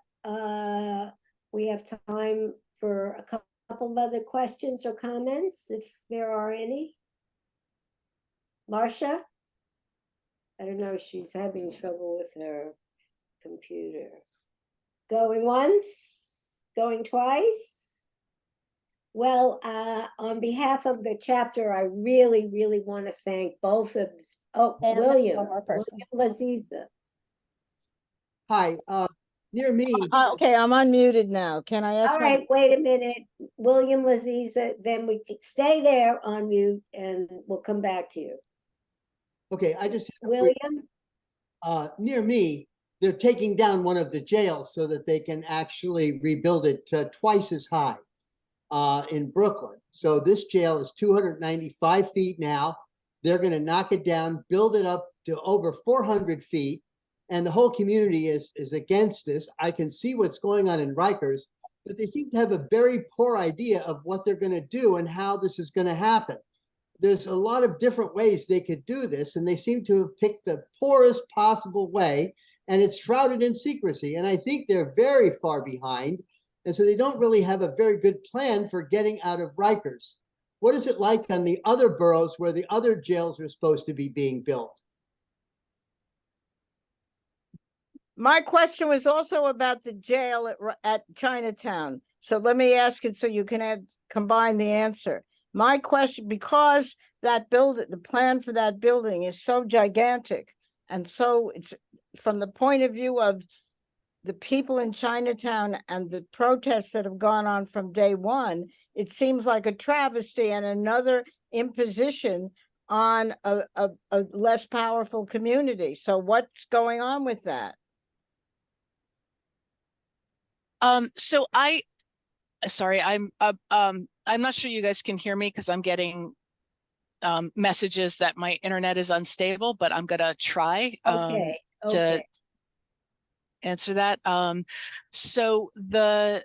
Speaker 1: we have time for a couple of other questions or comments, if there are any. Marcia? I don't know, she's having trouble with her computer. Going once, going twice? Well, on behalf of the chapter, I really, really want to thank both of,
Speaker 4: And
Speaker 1: William
Speaker 4: one more person.
Speaker 1: Laziza.
Speaker 13: Hi, near me,
Speaker 14: Okay, I'm unmuted now. Can I ask?
Speaker 1: All right, wait a minute. William Laziza, then we can stay there on mute and we'll come back to you.
Speaker 13: okay, I just,
Speaker 1: William?
Speaker 13: near me, they're taking down one of the jails so that they can actually rebuild it to twice as high in Brooklyn. So this jail is 295 feet now. They're going to knock it down, build it up to over 400 feet. And the whole community is against this. I can see what's going on in Rikers, but they seem to have a very poor idea of what they're going to do and how this is going to happen. There's a lot of different ways they could do this, and they seem to have picked the poorest possible way, and it's shrouded in secrecy. And I think they're very far behind, and so they don't really have a very good plan for getting out of Rikers. What is it like on the other boroughs where the other jails are supposed to be being built?
Speaker 14: My question was also about the jail at Chinatown. So let me ask it so you can combine the answer. My question, because that building, the plan for that building is so gigantic, and so it's from the point of view of the people in Chinatown and the protests that have gone on from day one, it seems like a travesty and another imposition on a less powerful community. So what's going on with that?
Speaker 5: So sorry, I'm not sure you guys can hear me because I'm getting messages that my internet is unstable, but I'm gonna try to answer that. So the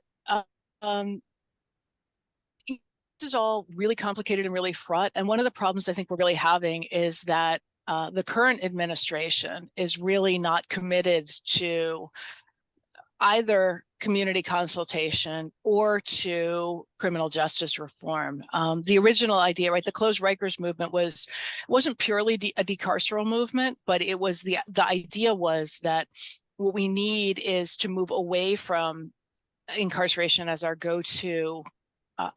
Speaker 5: this is all really complicated and really fraught. And one of the problems I think we're really having is that the current administration is really not committed to either community consultation or to criminal justice reform. The original idea, right, the Close Rikers movement wasn't purely a decarceral movement, but it was the idea was that what we need is to move away from incarceration as our go-to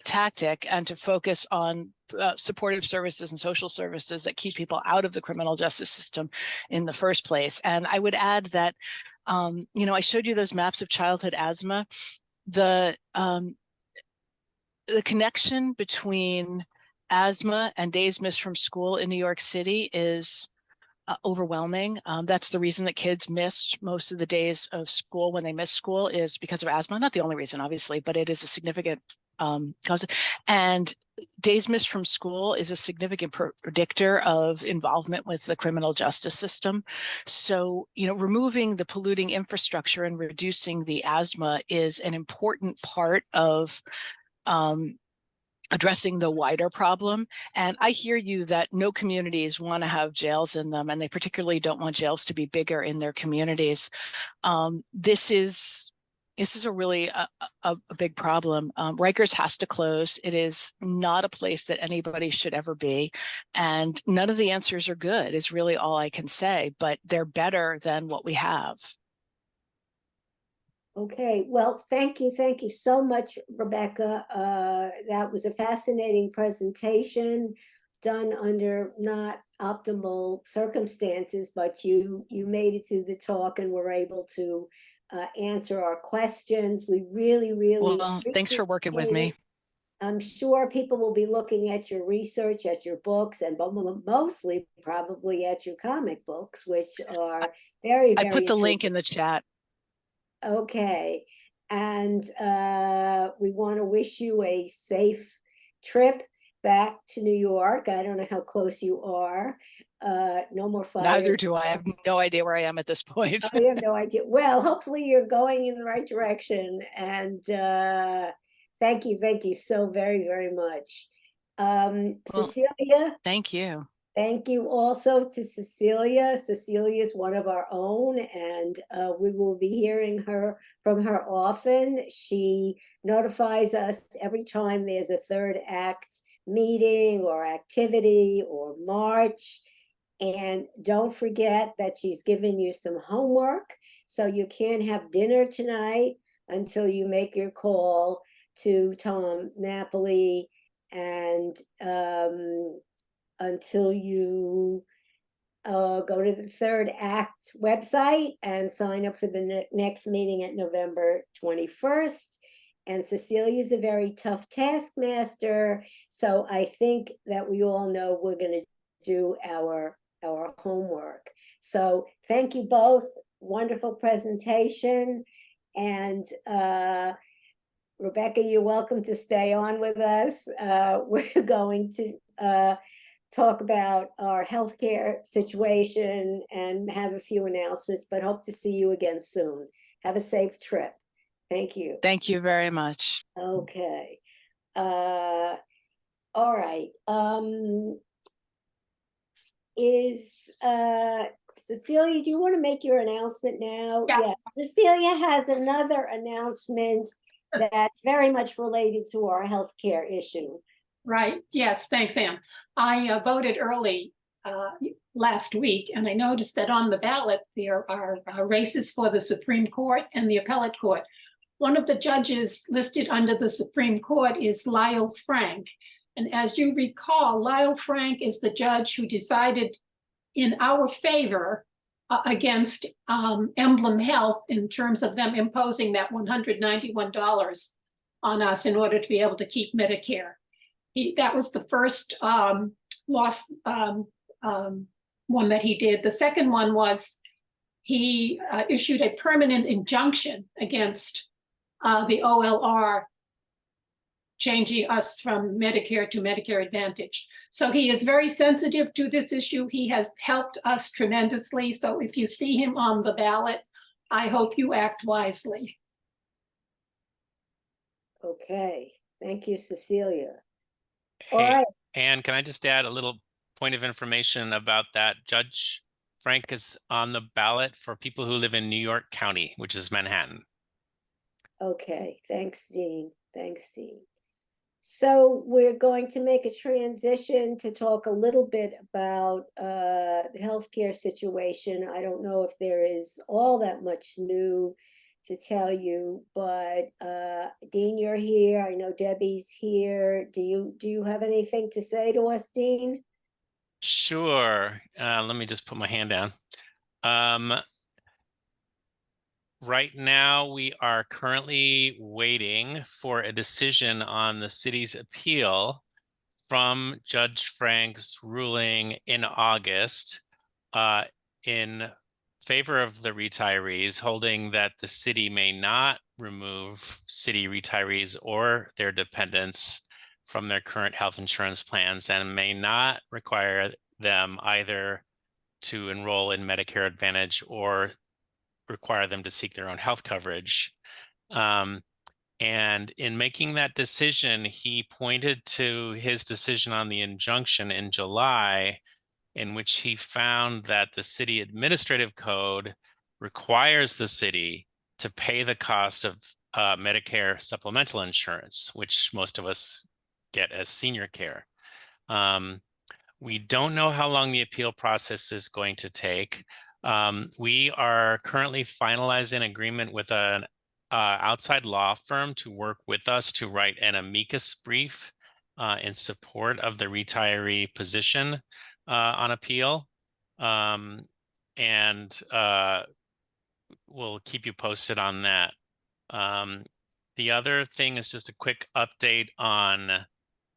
Speaker 5: tactic and to focus on supportive services and social services that keep people out of the criminal justice system in the first place. And I would add that I showed you those maps of childhood asthma. The connection between asthma and days missed from school in New York City is overwhelming. That's the reason that kids missed most of the days of school when they missed school is because of asthma. Not the only reason, obviously, but it is a significant cause. And days missed from school is a significant predictor of involvement with the criminal justice system. So, removing the polluting infrastructure and reducing the asthma is an important part of addressing the wider problem. And I hear you that no communities want to have jails in them, and they particularly don't want jails to be bigger in their communities. This is a really a big problem. Rikers has to close. It is not a place that anybody should ever be. And none of the answers are good is really all I can say, but they're better than what we have.
Speaker 1: Okay, well, thank you so much, Rebecca. That was a fascinating presentation done under not optimal circumstances, but you made it through the talk and were able to answer our questions. We really
Speaker 5: Well, thanks for working with me.
Speaker 1: appreciate it. I'm sure people will be looking at your research, at your books, and mostly probably at your comic books, which are very,
Speaker 5: I
Speaker 1: very
Speaker 5: put the link
Speaker 1: intriguing.
Speaker 5: in the chat.
Speaker 1: Okay, and we want to wish you a safe trip back to New York. I don't know how close you are. No more fires.
Speaker 5: Neither do I. I have no idea where I am at this point.
Speaker 1: I have no idea. Well, hopefully you're going in the right direction. And thank you so very much.
Speaker 5: Well,
Speaker 1: Cecelia,
Speaker 5: thank you.
Speaker 1: thank you also to Cecelia. Cecelia is one of our own, and we will be hearing from her often. She notifies us every time there's a third act meeting or activity or march. And don't forget that she's given you some homework, so you can't have dinner tonight until you make your call to Tom Napoli and until you go to the Third Act website and sign up for the next meeting at November 21st. And Cecelia is a very tough taskmaster, so I think that we all know we're going to do our homework. So thank you both. Wonderful presentation. And Rebecca, you're welcome to stay on with us. We're going to talk about our healthcare situation and have a few announcements, but hope to see you again soon. Have a safe trip. Thank you.
Speaker 5: Thank you very much.
Speaker 1: Okay. All right. Cecelia, do you want to make your announcement now?
Speaker 3: Yeah.
Speaker 1: Yes. Cecelia has another announcement that's very much related to our healthcare issue.
Speaker 3: Right. Yes. Thanks, Anne. I voted early last week, and I noticed that on the ballot there are races for the Supreme Court and the Appellate Court. One of the judges listed under the Supreme Court is Lyle Frank. And as you recall, Lyle Frank is the judge who decided in our favor against Emblem Health in terms of them imposing that $191 on us in order to be able to keep Medicare. That was the first one that he did. The second one was he issued a permanent injunction against the OLR changing us from Medicare to Medicare Advantage. So he is very sensitive to this issue. He has helped us tremendously. So if you see him on the ballot, I hope you act wisely.
Speaker 1: Okay. Thank you, Cecelia. All
Speaker 15: Hey,
Speaker 1: right.
Speaker 15: Anne, can I just add a little point of information about that? Judge Frank is on the ballot for people who live in New York County, which is Manhattan.
Speaker 1: Okay. Thanks, Dean. Thanks, Dean. So we're going to make a transition to talk a little bit about the healthcare situation. I don't know if there is all that much new to tell you, but Dean, you're here. I know Debbie's here. Do you have anything to say to us, Dean?
Speaker 15: Sure. Let me just put my hand down. Right now, we are currently waiting for a decision on the city's appeal from Judge Frank's ruling in August in favor of the retirees, holding that the city may not remove city retirees or their dependents from their current health insurance plans and may not require them either to enroll in Medicare Advantage or require them to seek their own health coverage. And in making that decision, he pointed to his decision on the injunction in July, in which he found that the city administrative code requires the city to pay the cost of Medicare supplemental insurance, which most of us get as senior care. We don't know how long the appeal process is going to take. We are currently finalizing agreement with an outside law firm to work with us to write an amicus brief in support of the retiree position on appeal. And we'll keep you posted on that. The other thing is just a quick update on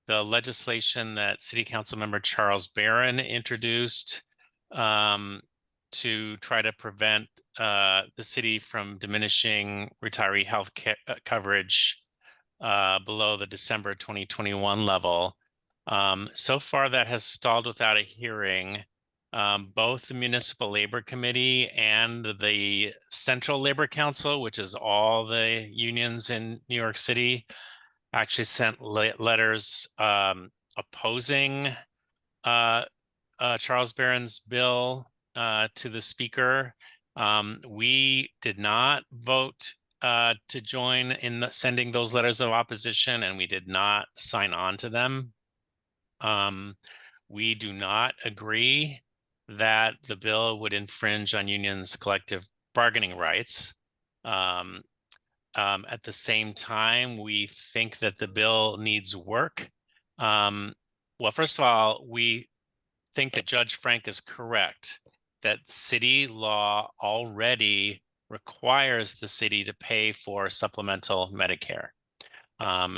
Speaker 15: the legislation that City Council member Charles Barron introduced to try to prevent the city from diminishing retiree health coverage below the December 2021 level. So far, that has stalled without a hearing. Both the Municipal Labor Committee and the Central Labor Council, which is all the unions in New York City, actually sent letters opposing Charles Barron's bill to the speaker. We did not vote to join in sending those letters of opposition, and we did not sign on to them. We do not agree that the bill would infringe on unions' collective bargaining rights. At the same time, we think that the bill needs work. Well, first of all, we think that Judge Frank is correct, that city law already requires the city to pay for supplemental Medicare.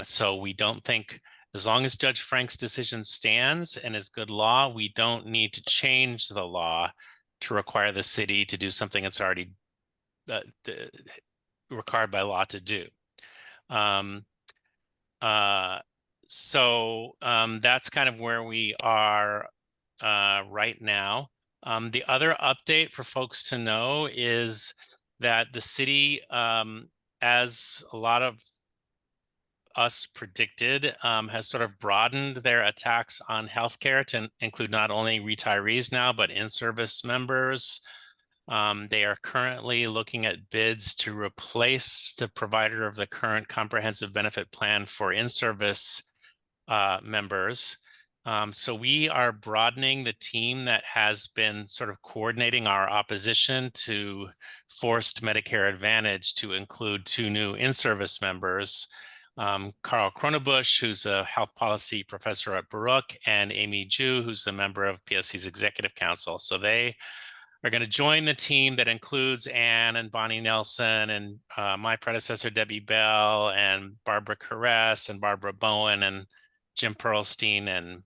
Speaker 15: So we don't think, as long as Judge Frank's decision stands and is good law, we don't need to change the law to require the city to do something that's already required by law to do. So that's kind of where we are right now. The other update for folks to know is that the city, as a lot of us predicted, has sort of broadened their attacks on healthcare to include not only retirees now, but in-service members. They are currently looking at bids to replace the provider of the current comprehensive benefit plan for in-service members. So we are broadening the team that has been sort of coordinating our opposition to forced Medicare Advantage to include 2 new in-service members, Carl Kronebusch, who's a health policy professor at Baruch, and Amy Ju, who's a member of PSC's Executive Council. So they are going to join the team that includes Ann and Bonnie Nelson and my predecessor, Debbie Bell, and Barbara Caress and Barbara Bowen and Jim Perlstein and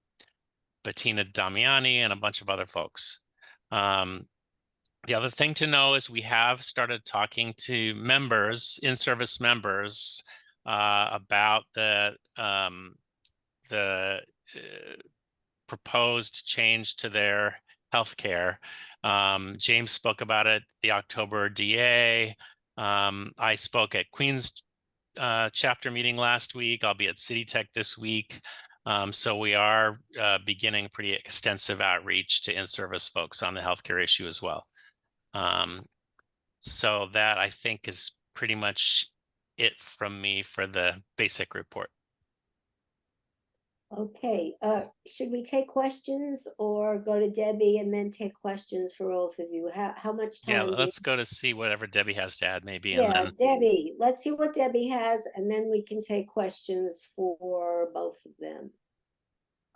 Speaker 15: Bettina Damiani and a bunch of other folks. The other thing to know is we have started talking to members, in-service members, about the proposed change to their healthcare. James spoke about it the October DA. I spoke at Queens chapter meeting last week. I'll be at City Tech this week. So we are beginning pretty extensive outreach to in-service folks on the healthcare issue as well. So that, I think, is pretty much it from me for the basic report.
Speaker 1: Okay, should we take questions or go to Debbie and then take questions for both of you? How much time?
Speaker 15: Yeah, let's go to see whatever Debbie has to add maybe. And
Speaker 1: Yeah,
Speaker 15: then
Speaker 1: Debbie, let's see what Debbie has, and then we can take questions for both of them.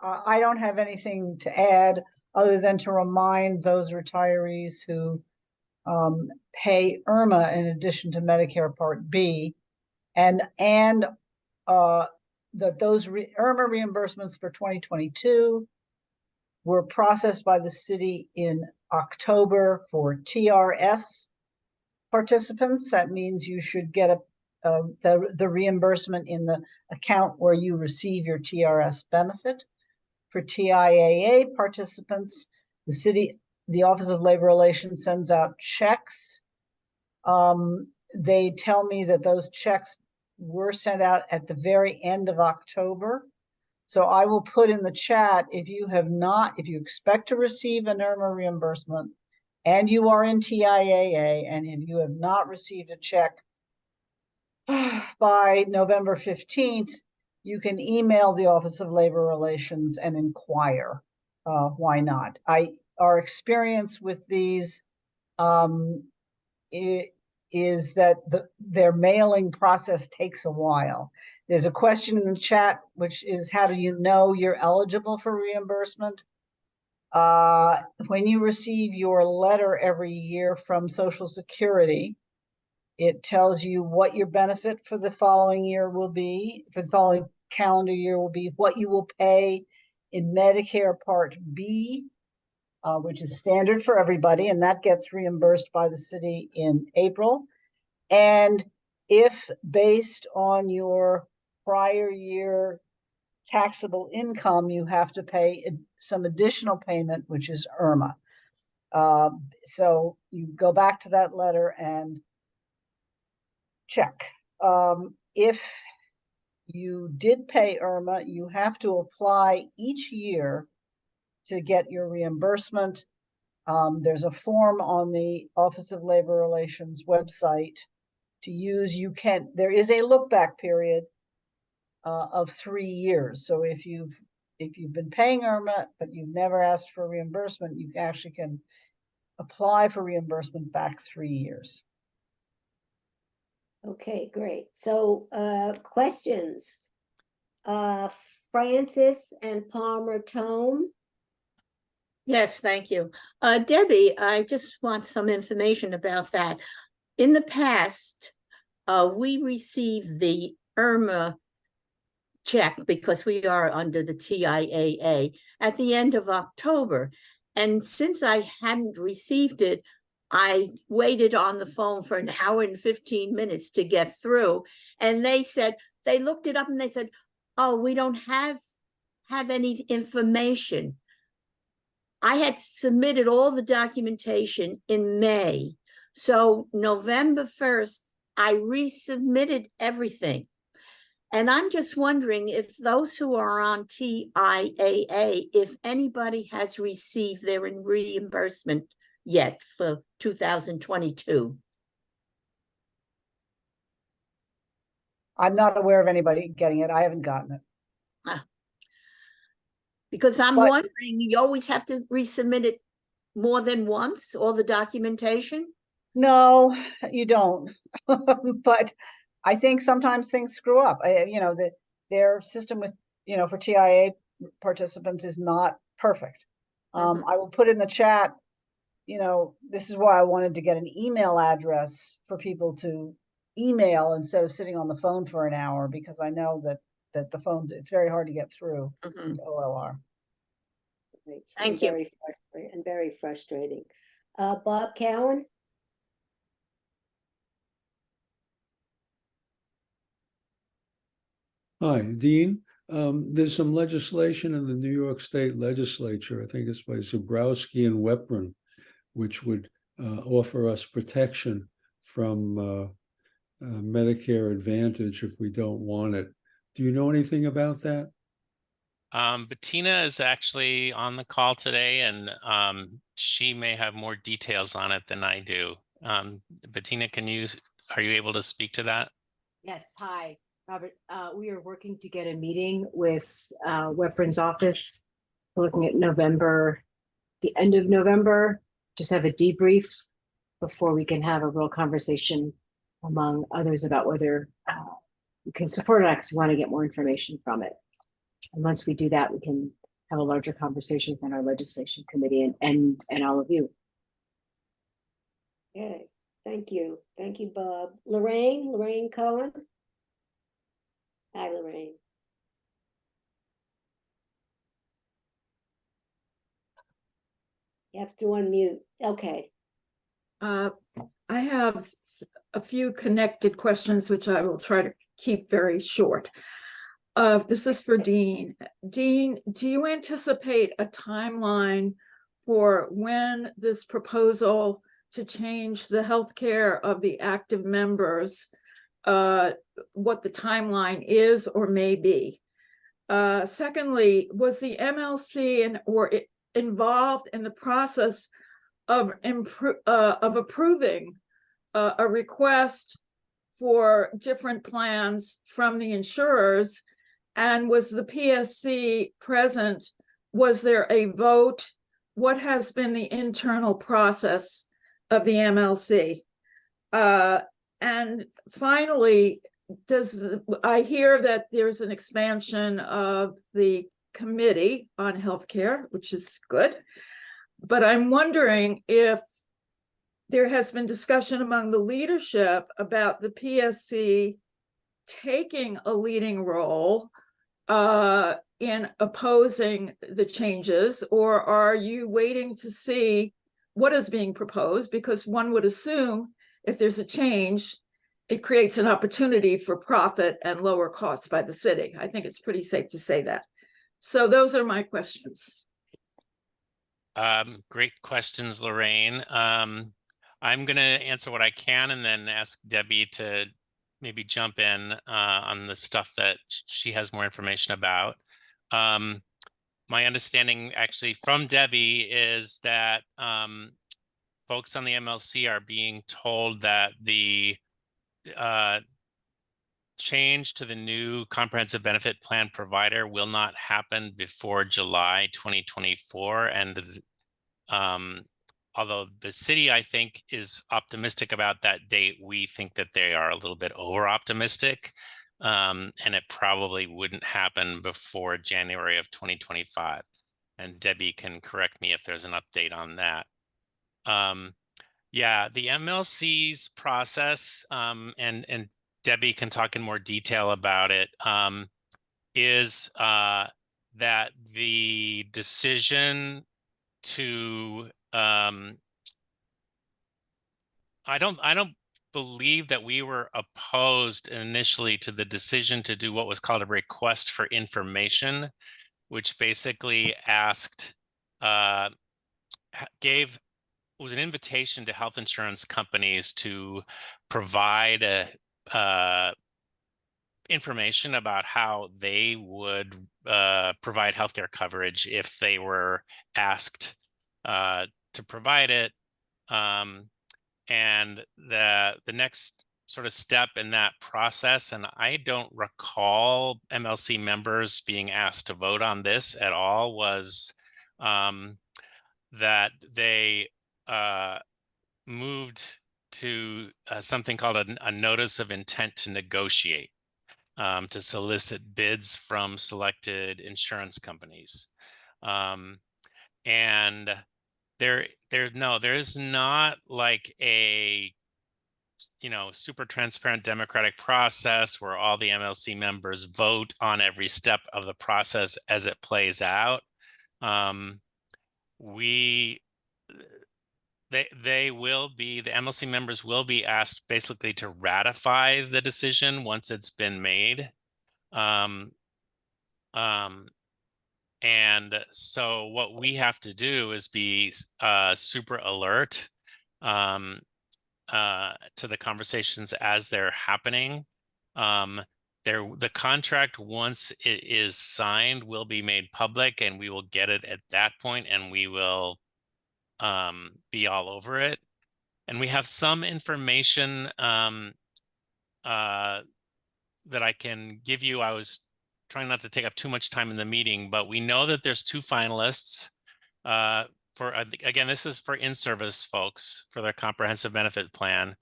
Speaker 16: I don't have anything to add other than to remind those retirees who pay IRMA in addition to Medicare Part B, and that those IRMA reimbursements for 2022 were processed by the city in October for TRS participants. That means you should get the reimbursement in the account where you receive your TRS benefit. For TIAA participants, the Office of Labor Relations sends out checks. They tell me that those checks were sent out at the very end of October. So I will put in the chat, if you expect to receive an IRMA reimbursement and you are in TIAA, and if you have not received a check by November 15th, you can email the Office of Labor Relations and inquire. Why not? Our experience with these, is that their mailing process takes a while. There's a question in the chat, which is, how do you know you're eligible for reimbursement? When you receive your letter every year from Social Security, it tells you what your benefit for the following year will be, for the following calendar year will be, what you will pay in Medicare Part B, which is standard for everybody, and that gets reimbursed by the city in April. And if based on your prior year taxable income, you have to pay some additional payment, which is IRMA. So you go back to that letter and check. If you did pay IRMA, you have to apply each year to get your reimbursement. There's a form on the Office of Labor Relations website to use. There is a look back period of 3 years. So if you've been paying IRMA, but you've never asked for reimbursement, you actually can apply for reimbursement back 3 years.
Speaker 1: Okay, great. So questions? Francis and Palmer Tome.
Speaker 17: Yes, thank you. Debbie, I just want some information about that. In the past, we received the IRMA check because we are under the TIAA at the end of October. And since I hadn't received it, I waited on the phone for an hour and 15 minutes to get through. And they said, they looked it up and they said, oh, we don't have any information. I had submitted all the documentation in May. So November 1st, I resubmitted everything. And I'm just wondering if those who are on TIAA, if anybody has received their reimbursement yet for 2022.
Speaker 16: I'm not aware of anybody getting it. I haven't gotten it.
Speaker 17: Because I'm wondering, you always have to resubmit it more than once, all the documentation?
Speaker 16: No, you don't. But I think sometimes things screw up. Their system with, for TIA participants is not perfect. I will put in the chat, this is why I wanted to get an email address for people to email instead of sitting on the phone for an hour, because I know that the phones, it's very hard to get through to OLR.
Speaker 1: Right.
Speaker 17: Thank you.
Speaker 1: Very frustrating. Bob Cowan?
Speaker 6: Hi, Dean. There's some legislation in the New York State Legislature, I think it's by Zabrowski and Weprin, which would offer us protection from Medicare Advantage if we don't want it. Do you know anything about that?
Speaker 15: Bettina is actually on the call today, and she may have more details on it than I do. Bettina, are you able to speak to that?
Speaker 18: Yes, hi, Robert. We are working to get a meeting with Weprin's office, looking at November, the end of November, just have a debrief before we can have a real conversation among others about whether we can support it, because we want to get more information from it. And once we do that, we can have a larger conversation within our legislation committee and all of you.
Speaker 1: Okay, thank you. Thank you, Bob. Lorraine Cohen? Hi, Lorraine. You have to unmute. Okay.
Speaker 19: I have a few connected questions, which I will try to keep very short. This is for Dean. Dean, do you anticipate a timeline for when this proposal to change the healthcare of the active members, what the timeline is or may be? Secondly, was the MLC involved in the process of approving a request for different plans from the insurers? And was the PSC present? Was there a vote? What has been the internal process of the MLC? And finally, I hear that there's an expansion of the committee on healthcare, which is good. But I'm wondering if there has been discussion among the leadership about the PSC taking a leading role in opposing the changes, or are you waiting to see what is being proposed? Because one would assume if there's a change, it creates an opportunity for profit and lower costs by the city. I think it's pretty safe to say that. So those are my questions.
Speaker 15: Great questions, Lorraine. I'm going to answer what I can and then ask Debbie to maybe jump in on the stuff that she has more information about. My understanding actually from Debbie is that folks on the MLC are being told that the change to the new comprehensive benefit plan provider will not happen before July 2024. And although the city, I think, is optimistic about that date, we think that they are a little bit over optimistic. And it probably wouldn't happen before January of 2025. And Debbie can correct me if there's an update on that. Yeah, the MLC's process, and Debbie can talk in more detail about it, is that the decision to I don't believe that we were opposed initially to the decision to do what was called a request for information, which basically asked, was an invitation to health insurance companies to provide information about how they would provide healthcare coverage if they were asked to provide it. And the next sort of step in that process, and I don't recall MLC members being asked to vote on this at all, was that they moved to something called a notice of intent to negotiate, to solicit bids from selected insurance companies. And there is not like a super transparent democratic process where all the MLC members vote on every step of the process as it plays out. The MLC members will be asked basically to ratify the decision once it's been made. And so what we have to do is be super alert to the conversations as they're happening. The contract, once it is signed, will be made public, and we will get it at that point, and we will be all over it. And we have some information that I can give you. I was trying not to take up too much time in the meeting, but we know that there's 2 finalists for, again, this is for in-service folks for their comprehensive benefit plan.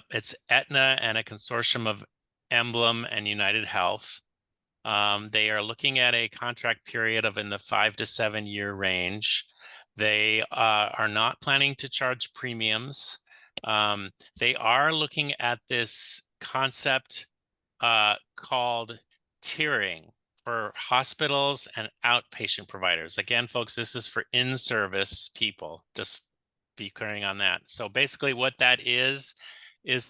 Speaker 15: It's Aetna and a consortium of Emblem and United Health. They are looking at a contract period of in the 5 to 7 year range. They are not planning to charge premiums. They are looking at this concept called tiering for hospitals and outpatient providers. Again, folks, this is for in-service people, just be clearing on that. So basically what that is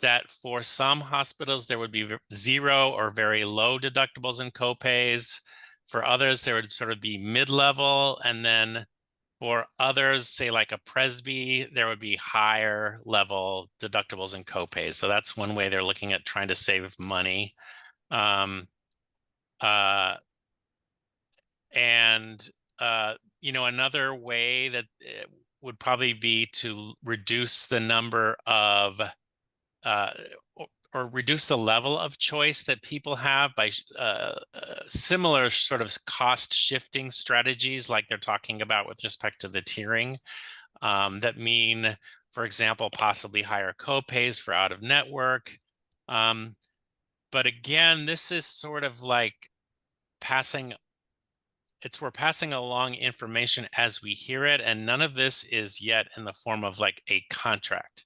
Speaker 15: that for some hospitals, there would be 0 or very low deductibles and copays. For others, there would sort of be mid-level, and then for others, say like a Presby, there would be higher level deductibles and copays. So that's one way they're looking at trying to save money. Another way that would probably be to reduce the number of or reduce the level of choice that people have by similar sort of cost shifting strategies like they're talking about with respect to the tiering, that mean For example, possibly higher co-pays for out of network. But again, this is sort of like we're passing along information as we hear it, and none of this is yet in the form of like a contract.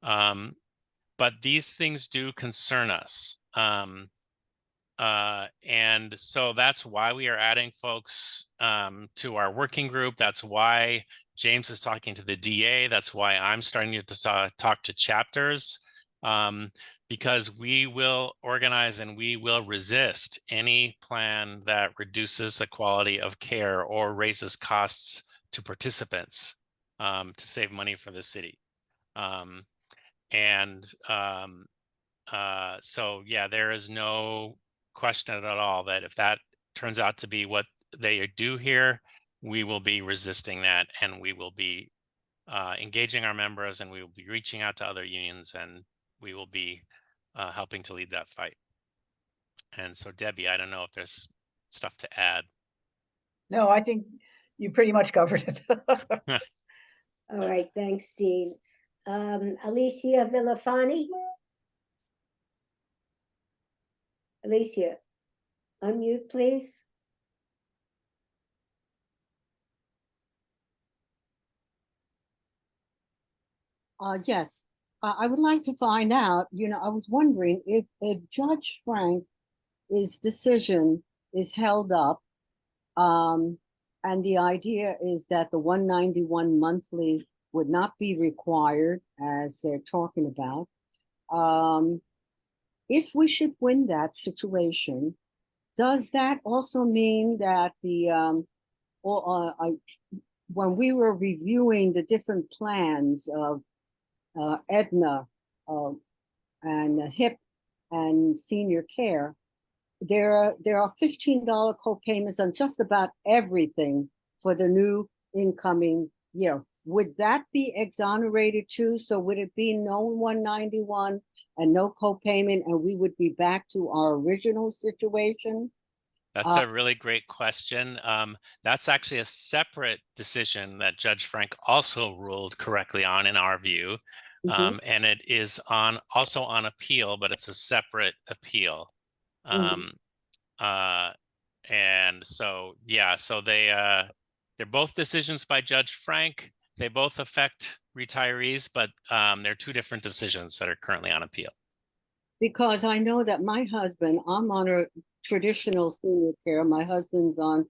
Speaker 15: But these things do concern us. And so that's why we are adding folks to our working group. That's why James is talking to the DA. That's why I'm starting to talk to chapters, because we will organize and we will resist any plan that reduces the quality of care or raises costs to participants to save money for the city. So yeah, there is no question at all that if that turns out to be what they do here, we will be resisting that, and we will be engaging our members, and we will be reaching out to other unions, and we will be helping to lead that fight. And so Debbie, I don't know if there's stuff to add.
Speaker 16: No, I think you pretty much covered it.
Speaker 1: All right, thanks, Dean. Alicia Villafani? Alicia, unmute, please.
Speaker 20: Yes, I would like to find out, I was wondering if Judge Frank's decision is held up, and the idea is that the 191 monthly would not be required, as they're talking about. If we should win that situation, does that also mean that when we were reviewing the different plans of Aetna and HIP and senior care, there are $15 co-payments on just about everything for the new incoming year. Would that be exonerated too? So would it be no 191 and no co-payment, and we would be back to our original situation?
Speaker 15: That's a really great question. That's actually a separate decision that Judge Frank also ruled correctly on, in our view. And it is also on appeal, but it's a separate appeal. And so, yeah, so they're both decisions by Judge Frank. They both affect retirees, but they're two different decisions that are currently on appeal.
Speaker 20: Because I know that my husband, I'm on a traditional senior care. My husband's on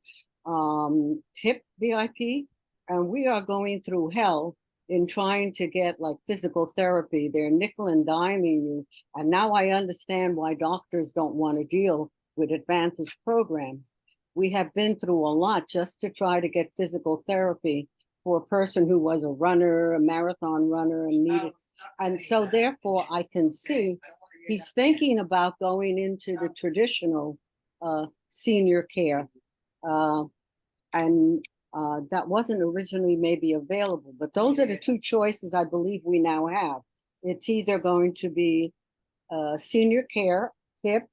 Speaker 20: HIP VIP, and we are going through hell in trying to get like physical therapy. They're nickel and diming you. And now I understand why doctors don't want to deal with advantage programs. We have been through a lot just to try to get physical therapy for a person who was a runner, a marathon runner, and needed. And so therefore I can see he's thinking about going into the traditional senior care. That wasn't originally maybe available, but those are the two choices I believe we now have. It's either going to be senior care, HIP,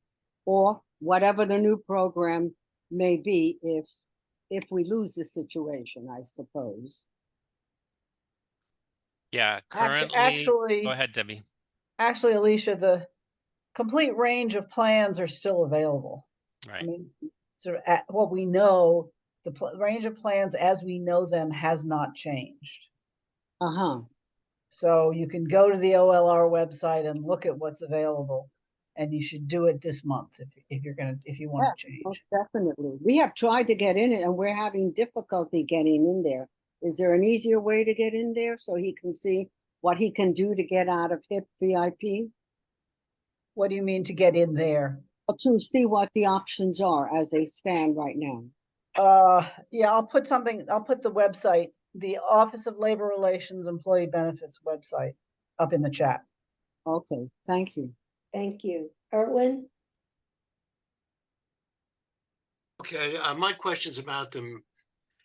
Speaker 20: or whatever the new program may be if we lose the situation, I suppose.
Speaker 15: Yeah, currently,
Speaker 16: Actually,
Speaker 15: go ahead, Debbie.
Speaker 16: Actually, Alicia, the complete range of plans are still available.
Speaker 15: Right.
Speaker 16: I mean, sort of what we know, the range of plans as we know them has not changed. So you can go to the OLR website and look at what's available, and you should do it this month if you want to change.
Speaker 20: Most definitely. We have tried to get in it, and we're having difficulty getting in there. Is there an easier way to get in there so he can see what he can do to get out of HIP VIP?
Speaker 16: What do you mean to get in there?
Speaker 20: To see what the options are as they stand right now.
Speaker 16: Yeah, I'll put the website, the Office of Labor Relations Employee Benefits website up in the chat.
Speaker 20: Okay, thank you.
Speaker 1: Thank you. Erwin?
Speaker 21: Okay, my question's about the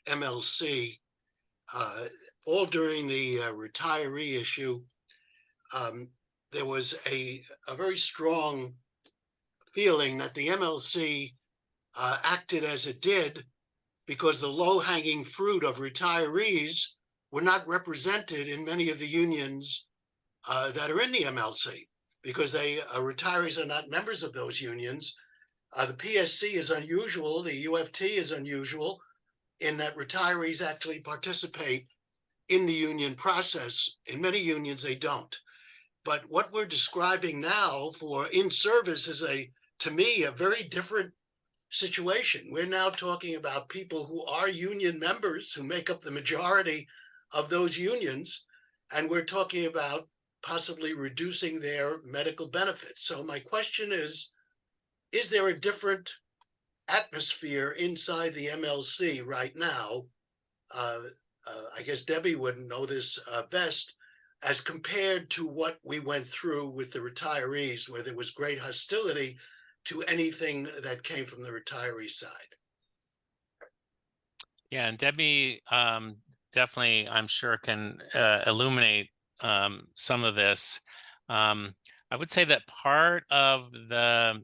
Speaker 21: MLC. All during the retiree issue, there was a very strong feeling that the MLC acted as it did because the low-hanging fruit of retirees were not represented in many of the unions that are in the MLC, because retirees are not members of those unions. The PSC is unusual, the UFT is unusual in that retirees actually participate in the union process. In many unions, they don't. But what we're describing now for in-service is, to me, a very different situation. We're now talking about people who are union members, who make up the majority of those unions, and we're talking about possibly reducing their medical benefits. So my question is there a different atmosphere inside the MLC right now? I guess Debbie would know this best, as compared to what we went through with the retirees, where there was great hostility to anything that came from the retiree side.
Speaker 15: Yeah, and Debbie definitely, I'm sure, can illuminate some of this. I would say that part of the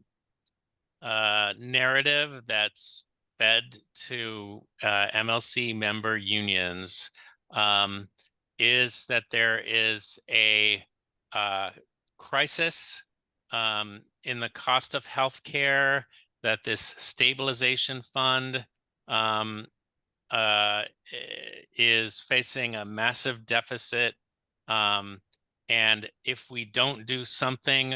Speaker 15: narrative that's fed to MLC member unions is that there is a crisis in the cost of healthcare, that this stabilization fund is facing a massive deficit, and if we don't do something,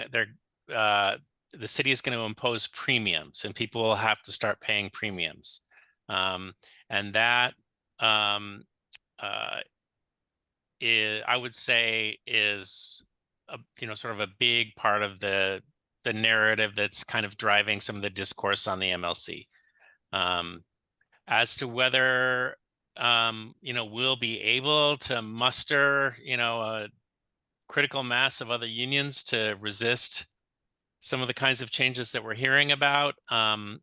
Speaker 15: the city is going to impose premiums, and people will have to start paying premiums, and that I would say is sort of a big part of the narrative that's kind of driving some of the discourse on the MLC. As to whether we'll be able to muster a critical mass of other unions to resist some of the kinds of changes that we're hearing about, that's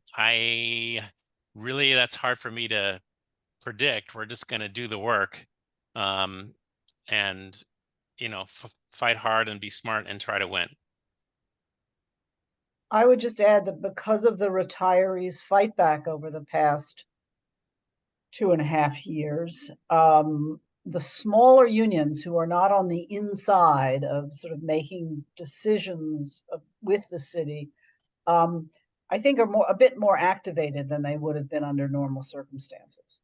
Speaker 15: hard for me to predict. We're just going to do the work, and fight hard and be smart and try to win.
Speaker 16: I would just add that because of the retirees' fight back over the past 2.5 years, the smaller unions who are not on the inside of sort of making decisions with the city, I think are a bit more activated than they would have been under normal circumstances.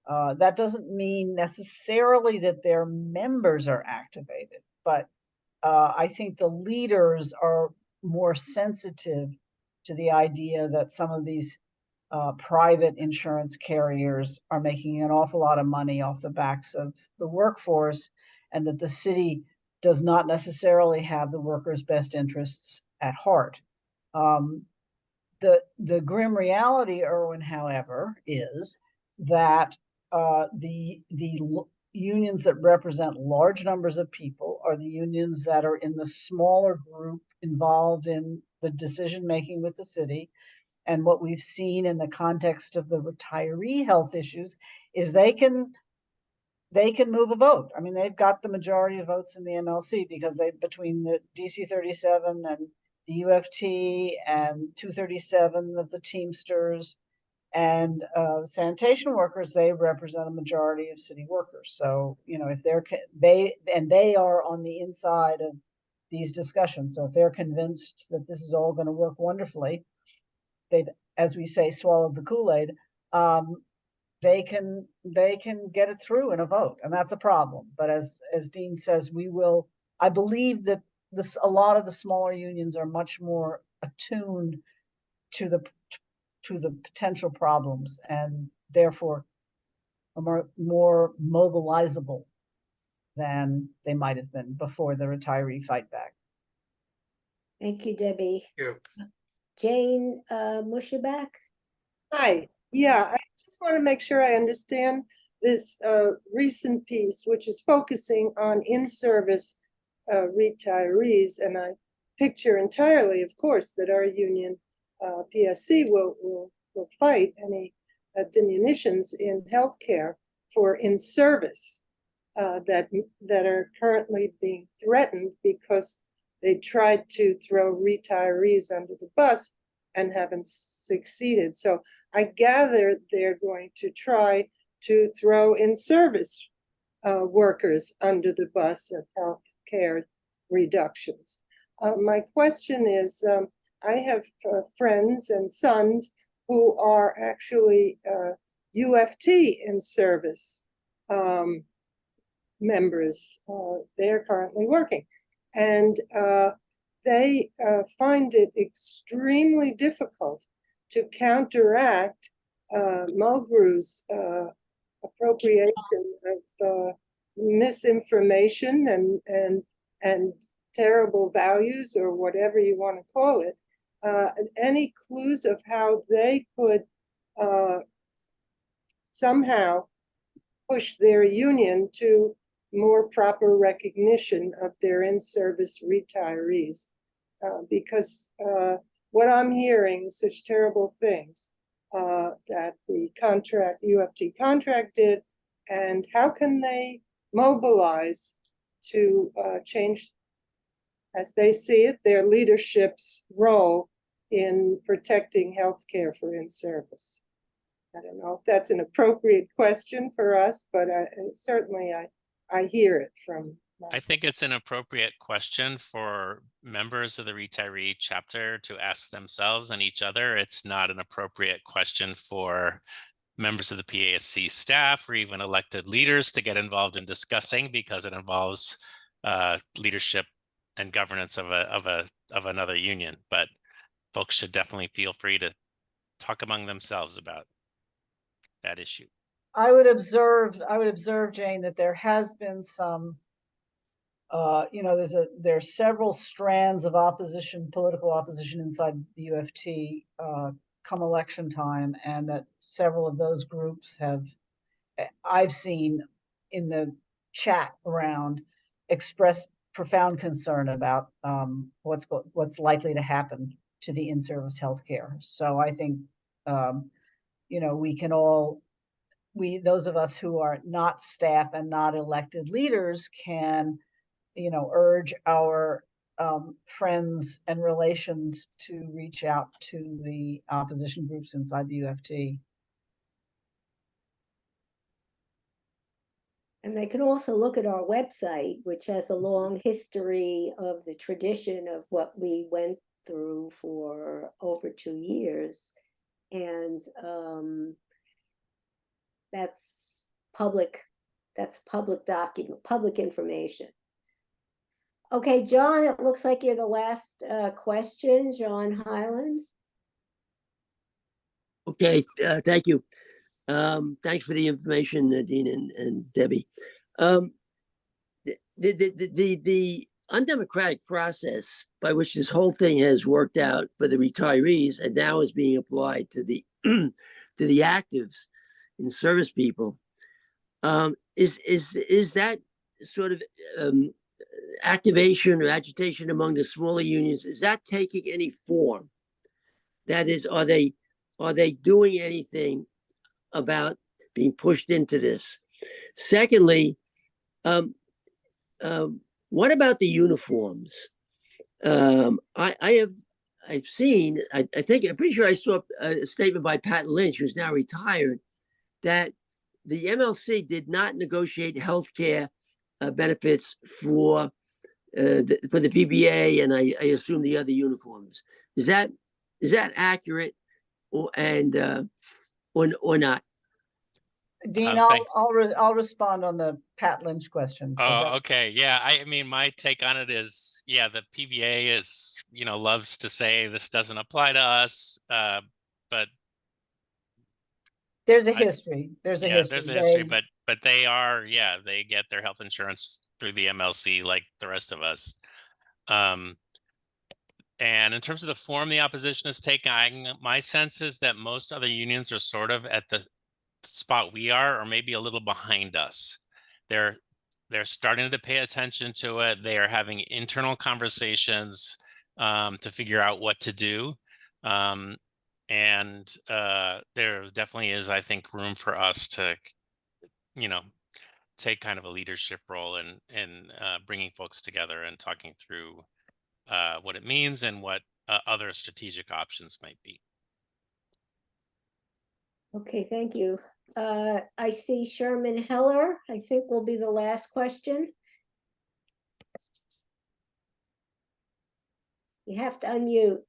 Speaker 16: That doesn't mean necessarily that their members are activated, but I think the leaders are more sensitive to the idea that some of these private insurance carriers are making an awful lot of money off the backs of the workforce, and that the city does not necessarily have the workers' best interests at heart. The grim reality, Erwin, however, is that the unions that represent large numbers of people are the unions that are in the smaller group involved in the decision making with the city. And what we've seen in the context of the retiree health issues is they can move a vote. I mean, they've got the majority of votes in the MLC because between the DC 37 and the UFT and 237 of the Teamsters and sanitation workers, they represent a majority of city workers. So, if they are on the inside of these discussions. So if they're convinced that this is all going to work wonderfully, they've, as we say, swallowed the Kool-Aid, they can get it through in a vote, and that's a problem. But as Dean says, I believe that a lot of the smaller unions are much more attuned to the potential problems, and therefore are more mobilizable than they might have been before the retiree fight back.
Speaker 1: Thank you, Debbie.
Speaker 21: Yeah.
Speaker 1: Jane Mushabak?
Speaker 2: Hi. Yeah, I just want to make sure I understand this recent piece, which is focusing on in-service retirees. And I picture entirely, of course, that our union, PSC, will fight any diminutions in healthcare for in-service that are currently being threatened because they tried to throw retirees under the bus and haven't succeeded. So I gather they're going to try to throw in-service workers under the bus of healthcare reductions. My question is, I have friends and sons who are actually UFT in service members. They're currently working, and they find it extremely difficult to counteract Mulgrew's appropriation of misinformation and terrible values, or whatever you want to call it. Any clues of how they could somehow push their union to more proper recognition of their in-service retirees? Because what I'm hearing is such terrible things that the UFT contract did, and how can they mobilize to change, as they see it, their leadership's role in protecting healthcare for in-service? I don't know if that's an appropriate question for us, but certainly I hear it from.
Speaker 15: I think it's an appropriate question for members of the retiree chapter to ask themselves and each other. It's not an appropriate question for members of the PSC staff or even elected leaders to get involved in discussing, because it involves leadership and governance of another union. But folks should definitely feel free to talk among themselves about that issue.
Speaker 16: I would observe, Jane, that there has been some, there's several strands of opposition, political opposition inside the UFT come election time, and that several of those groups have, I've seen in the chat around, expressed profound concern about what's likely to happen to the in-service healthcare. So I think, we can all, those of us who are not staff and not elected leaders can, urge our friends and relations to reach out to the opposition groups inside the UFT.
Speaker 1: And they can also look at our website, which has a long history of the tradition of what we went through for over 2 years. And that's public document, public information. Okay, John, it looks like you're the last question, John Highland.
Speaker 9: Okay, thank you. Thanks for the information, Nadine and Debbie. The undemocratic process by which this whole thing has worked out for the retirees and now is being applied to the to the actives and service people, is that sort of activation or agitation among the smaller unions, is that taking any form? That is, are they doing anything about being pushed into this? Secondly, what about the uniforms? I've seen, I'm pretty sure I saw a statement by Pat Lynch, who's now retired, that the MLC did not negotiate healthcare benefits for the PBA, and I assume the other uniforms. Is that accurate, or not?
Speaker 16: Dean, I'll respond on the Pat Lynch question.
Speaker 15: Oh, okay. Yeah. I mean, my take on it is, yeah, the PBA is, loves to say this doesn't apply to us, but
Speaker 16: there's a history. There's a history,
Speaker 15: but they are, yeah, they get their health insurance through the MLC like the rest of us. And in terms of the form the opposition is taking, my sense is that most other unions are sort of at the spot we are, or maybe a little behind us. They're starting to pay attention to it. They are having internal conversations to figure out what to do. And there definitely is, I think, room for us to, take kind of a leadership role in bringing folks together and talking through what it means and what other strategic options might be.
Speaker 1: Okay, thank you. I see Sherman Heller, I think will be the last question. You have to unmute.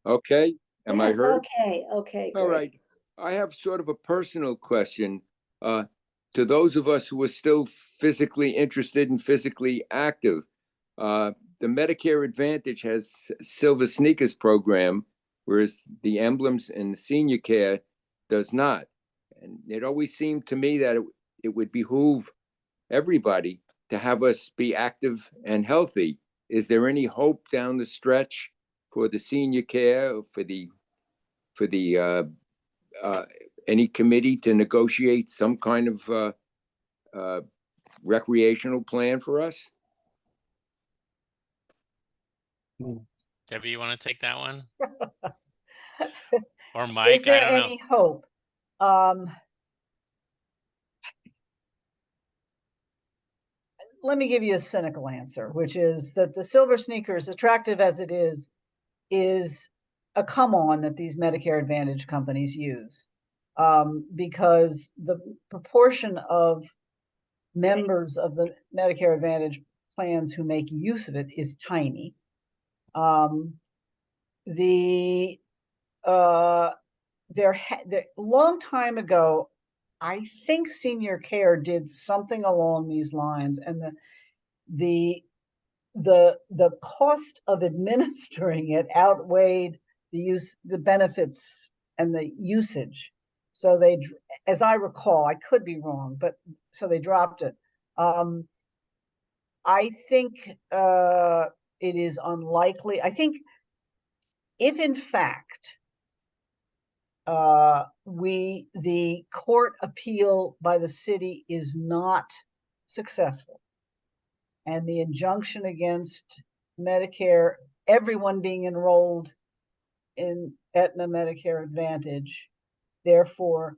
Speaker 7: Okay, am I
Speaker 1: Yes,
Speaker 7: heard?
Speaker 1: okay,
Speaker 7: All
Speaker 1: great.
Speaker 7: right. I have sort of a personal question. To those of us who are still physically interested and physically active, the Medicare Advantage has Silver Sneakers program, whereas the Emblems and the Senior Care does not. And it always seemed to me that it would behoove everybody to have us be active and healthy. Is there any hope down the stretch for the Senior Care, for the any committee to negotiate some kind of recreational plan for us?
Speaker 15: Debbie, you want to take that one? Or
Speaker 16: Is
Speaker 15: Mike? I
Speaker 16: there
Speaker 15: don't know.
Speaker 16: any hope? Let me give you a cynical answer, which is that the Silver Sneakers, attractive as it is a come on that these Medicare Advantage companies use. Because the proportion of members of the Medicare Advantage plans who make use of it is tiny. Long time ago, I think Senior Care did something along these lines, and the cost of administering it outweighed the benefits and the usage. So they, as I recall, I could be wrong, but so they dropped it. I think it is unlikely. I think if in fact the court appeal by the city is not successful, and the injunction against Medicare, everyone being enrolled in Aetna Medicare Advantage, therefore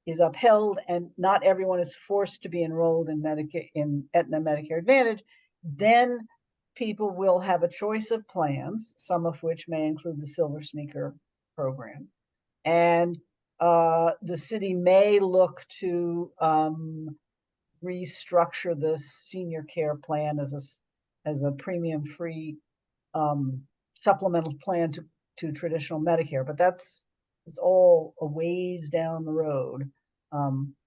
Speaker 16: is upheld, and not everyone is forced to be enrolled in Aetna Medicare Advantage, then people will have a choice of plans, some of which may include the Silver Sneaker program. And the city may look to restructure the Senior Care plan as a premium-free supplemental plan to traditional Medicare, but it's all a ways down the road.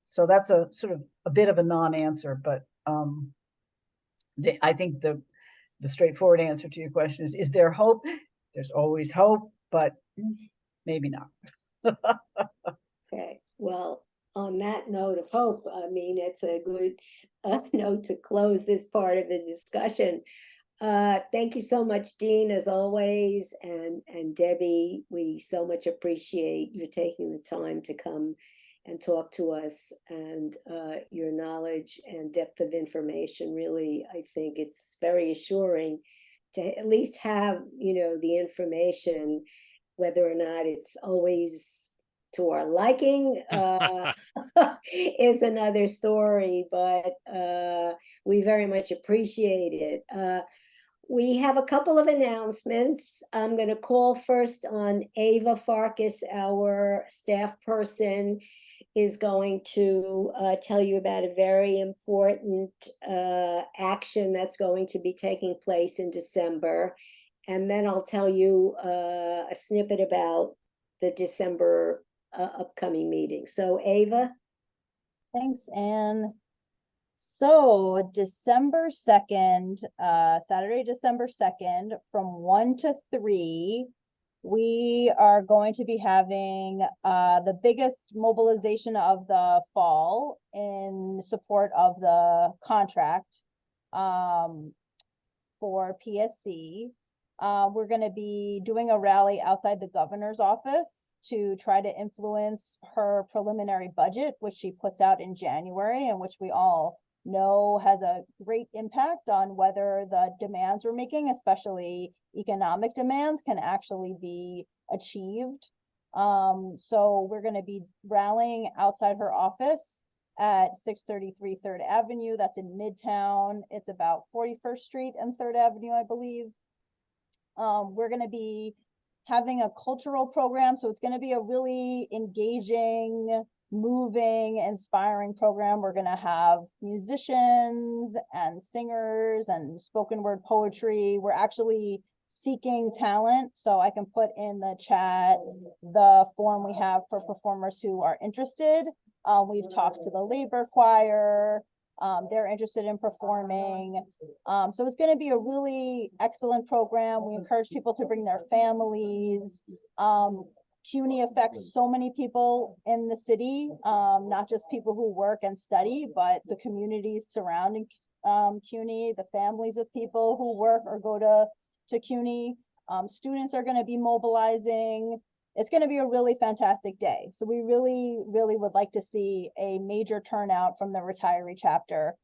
Speaker 16: So that's a sort of a bit of a non-answer, but I think the straightforward answer to your question is there hope? There's always hope, but maybe not.
Speaker 1: Okay, well, on that note of hope, I mean, it's a good note to close this part of the discussion. Thank you so much, Dean, as always, and Debbie. We so much appreciate you taking the time to come and talk to us, and your knowledge and depth of information. Really, I think it's very assuring to at least have, the information, whether or not it's always to our liking is another story, but we very much appreciate it. We have a couple of announcements. I'm going to call first on Ava Farkas, our staff person, is going to tell you about a very important action that's going to be taking place in December. And then I'll tell you a snippet about the December upcoming meeting. So Ava?
Speaker 4: Thanks, Anne. So December 2nd, Saturday, December 2nd, from 1 to 3, we are going to be having the biggest mobilization of the fall in support of the contract for PSC. We're going to be doing a rally outside the governor's office to try to influence her preliminary budget, which she puts out in January, and which we all know has a great impact on whether the demands we're making, especially economic demands, can actually be achieved. So we're going to be rallying outside her office at 633 3rd Avenue. That's in Midtown. It's about 41st Street and 3rd Avenue, I believe. We're going to be having a cultural program, so it's going to be a really engaging moving, inspiring program. We're going to have musicians and singers and spoken word poetry. We're actually seeking talent, so I can put in the chat the form we have for performers who are interested. We've talked to the labor choir. They're interested in performing. So it's going to be a really excellent program. We encourage people to bring their families. CUNY affects so many people in the city, not just people who work and study, but the communities surrounding CUNY, the families of people who work or go to CUNY. Students are going to be mobilizing. It's going to be a really fantastic day. So we really, really would like to see a major turnout from the retiree chapter.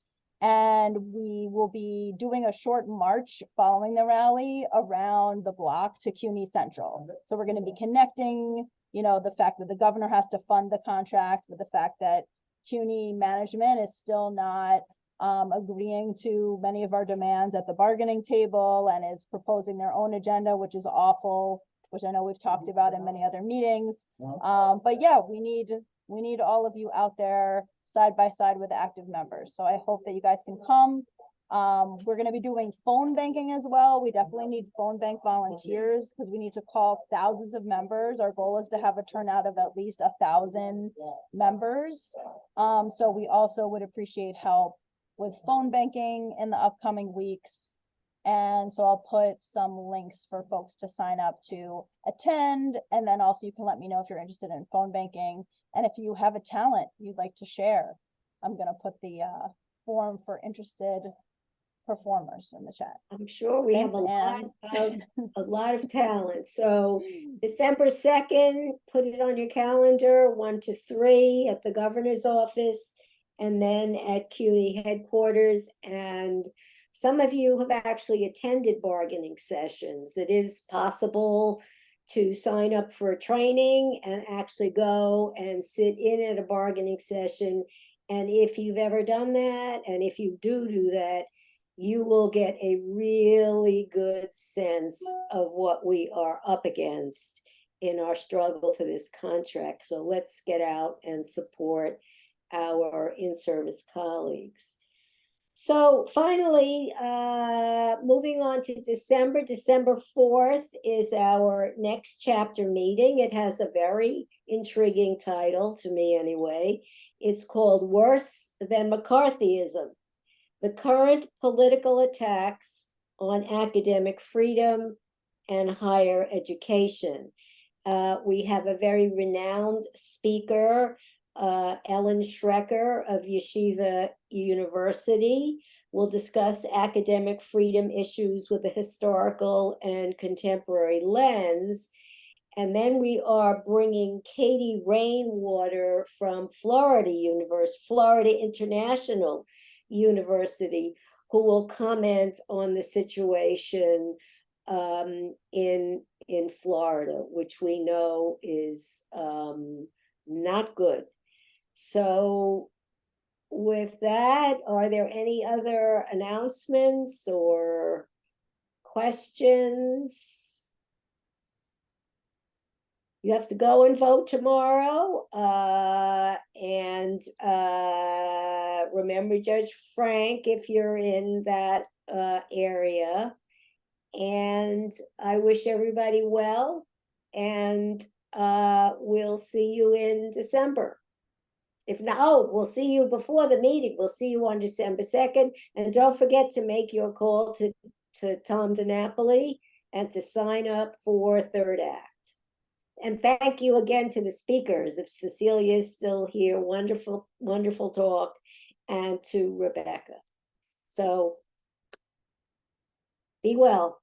Speaker 4: And we will be doing a short march following the rally around the block to CUNY Central. So we're going to be connecting, you know, the fact that the governor has to fund the contract with the fact that CUNY management is still not agreeing to many of our demands at the bargaining table and is proposing their own agenda, which is awful, which I know we've talked about in many other meetings. But yeah, we need all of you out there side by side with active members. So I hope that you guys can come. We're going to be doing phone banking as well. We definitely need phone bank volunteers because we need to call thousands of members. Our goal is to have a turnout of at least 1,000 members. So we also would appreciate help with phone banking in the upcoming weeks. And so I'll put some links for folks to sign up to attend. And then also you can let me know if you're interested in phone banking. And if you have a talent you'd like to share, I'm going to put the form for interested performers in the chat.
Speaker 1: I'm sure we have a lot of talent. So December 2nd, put it on your calendar, 1 to 3 at the governor's office, and then at CUNY headquarters. And some of you have actually attended bargaining sessions. It is possible to sign up for a training and actually go and sit in at a bargaining session. And if you've ever done that, and if you do that, you will get a really good sense of what we are up against in our struggle for this contract. So let's get out and support our in-service colleagues. So finally, moving on to December 4th is our next chapter meeting. It has a very intriguing title, to me anyway. It's called Worse Than McCarthyism: The Current Political Attacks on Academic Freedom and Higher Education. We have a very renowned speaker, Ellen Schrecker of Yeshiva University, will discuss academic freedom issues with a historical and contemporary lens. And then we are bringing Katie Rainwater from Florida International University, who will comment on the situation in Florida, which we know is not good. So with that, are there any other announcements or questions? You have to go and vote tomorrow. And remember Judge Frank if you're in that area. And I wish everybody well. And we'll see you in December. If not, we'll see you before the meeting. We'll see you on December 2nd. And don't forget to make your call to Tom DiNapoli and to sign up for Third Act. And thank you again to the speakers. If Cecelia is still here, wonderful, wonderful talk, and to Rebecca. So be well.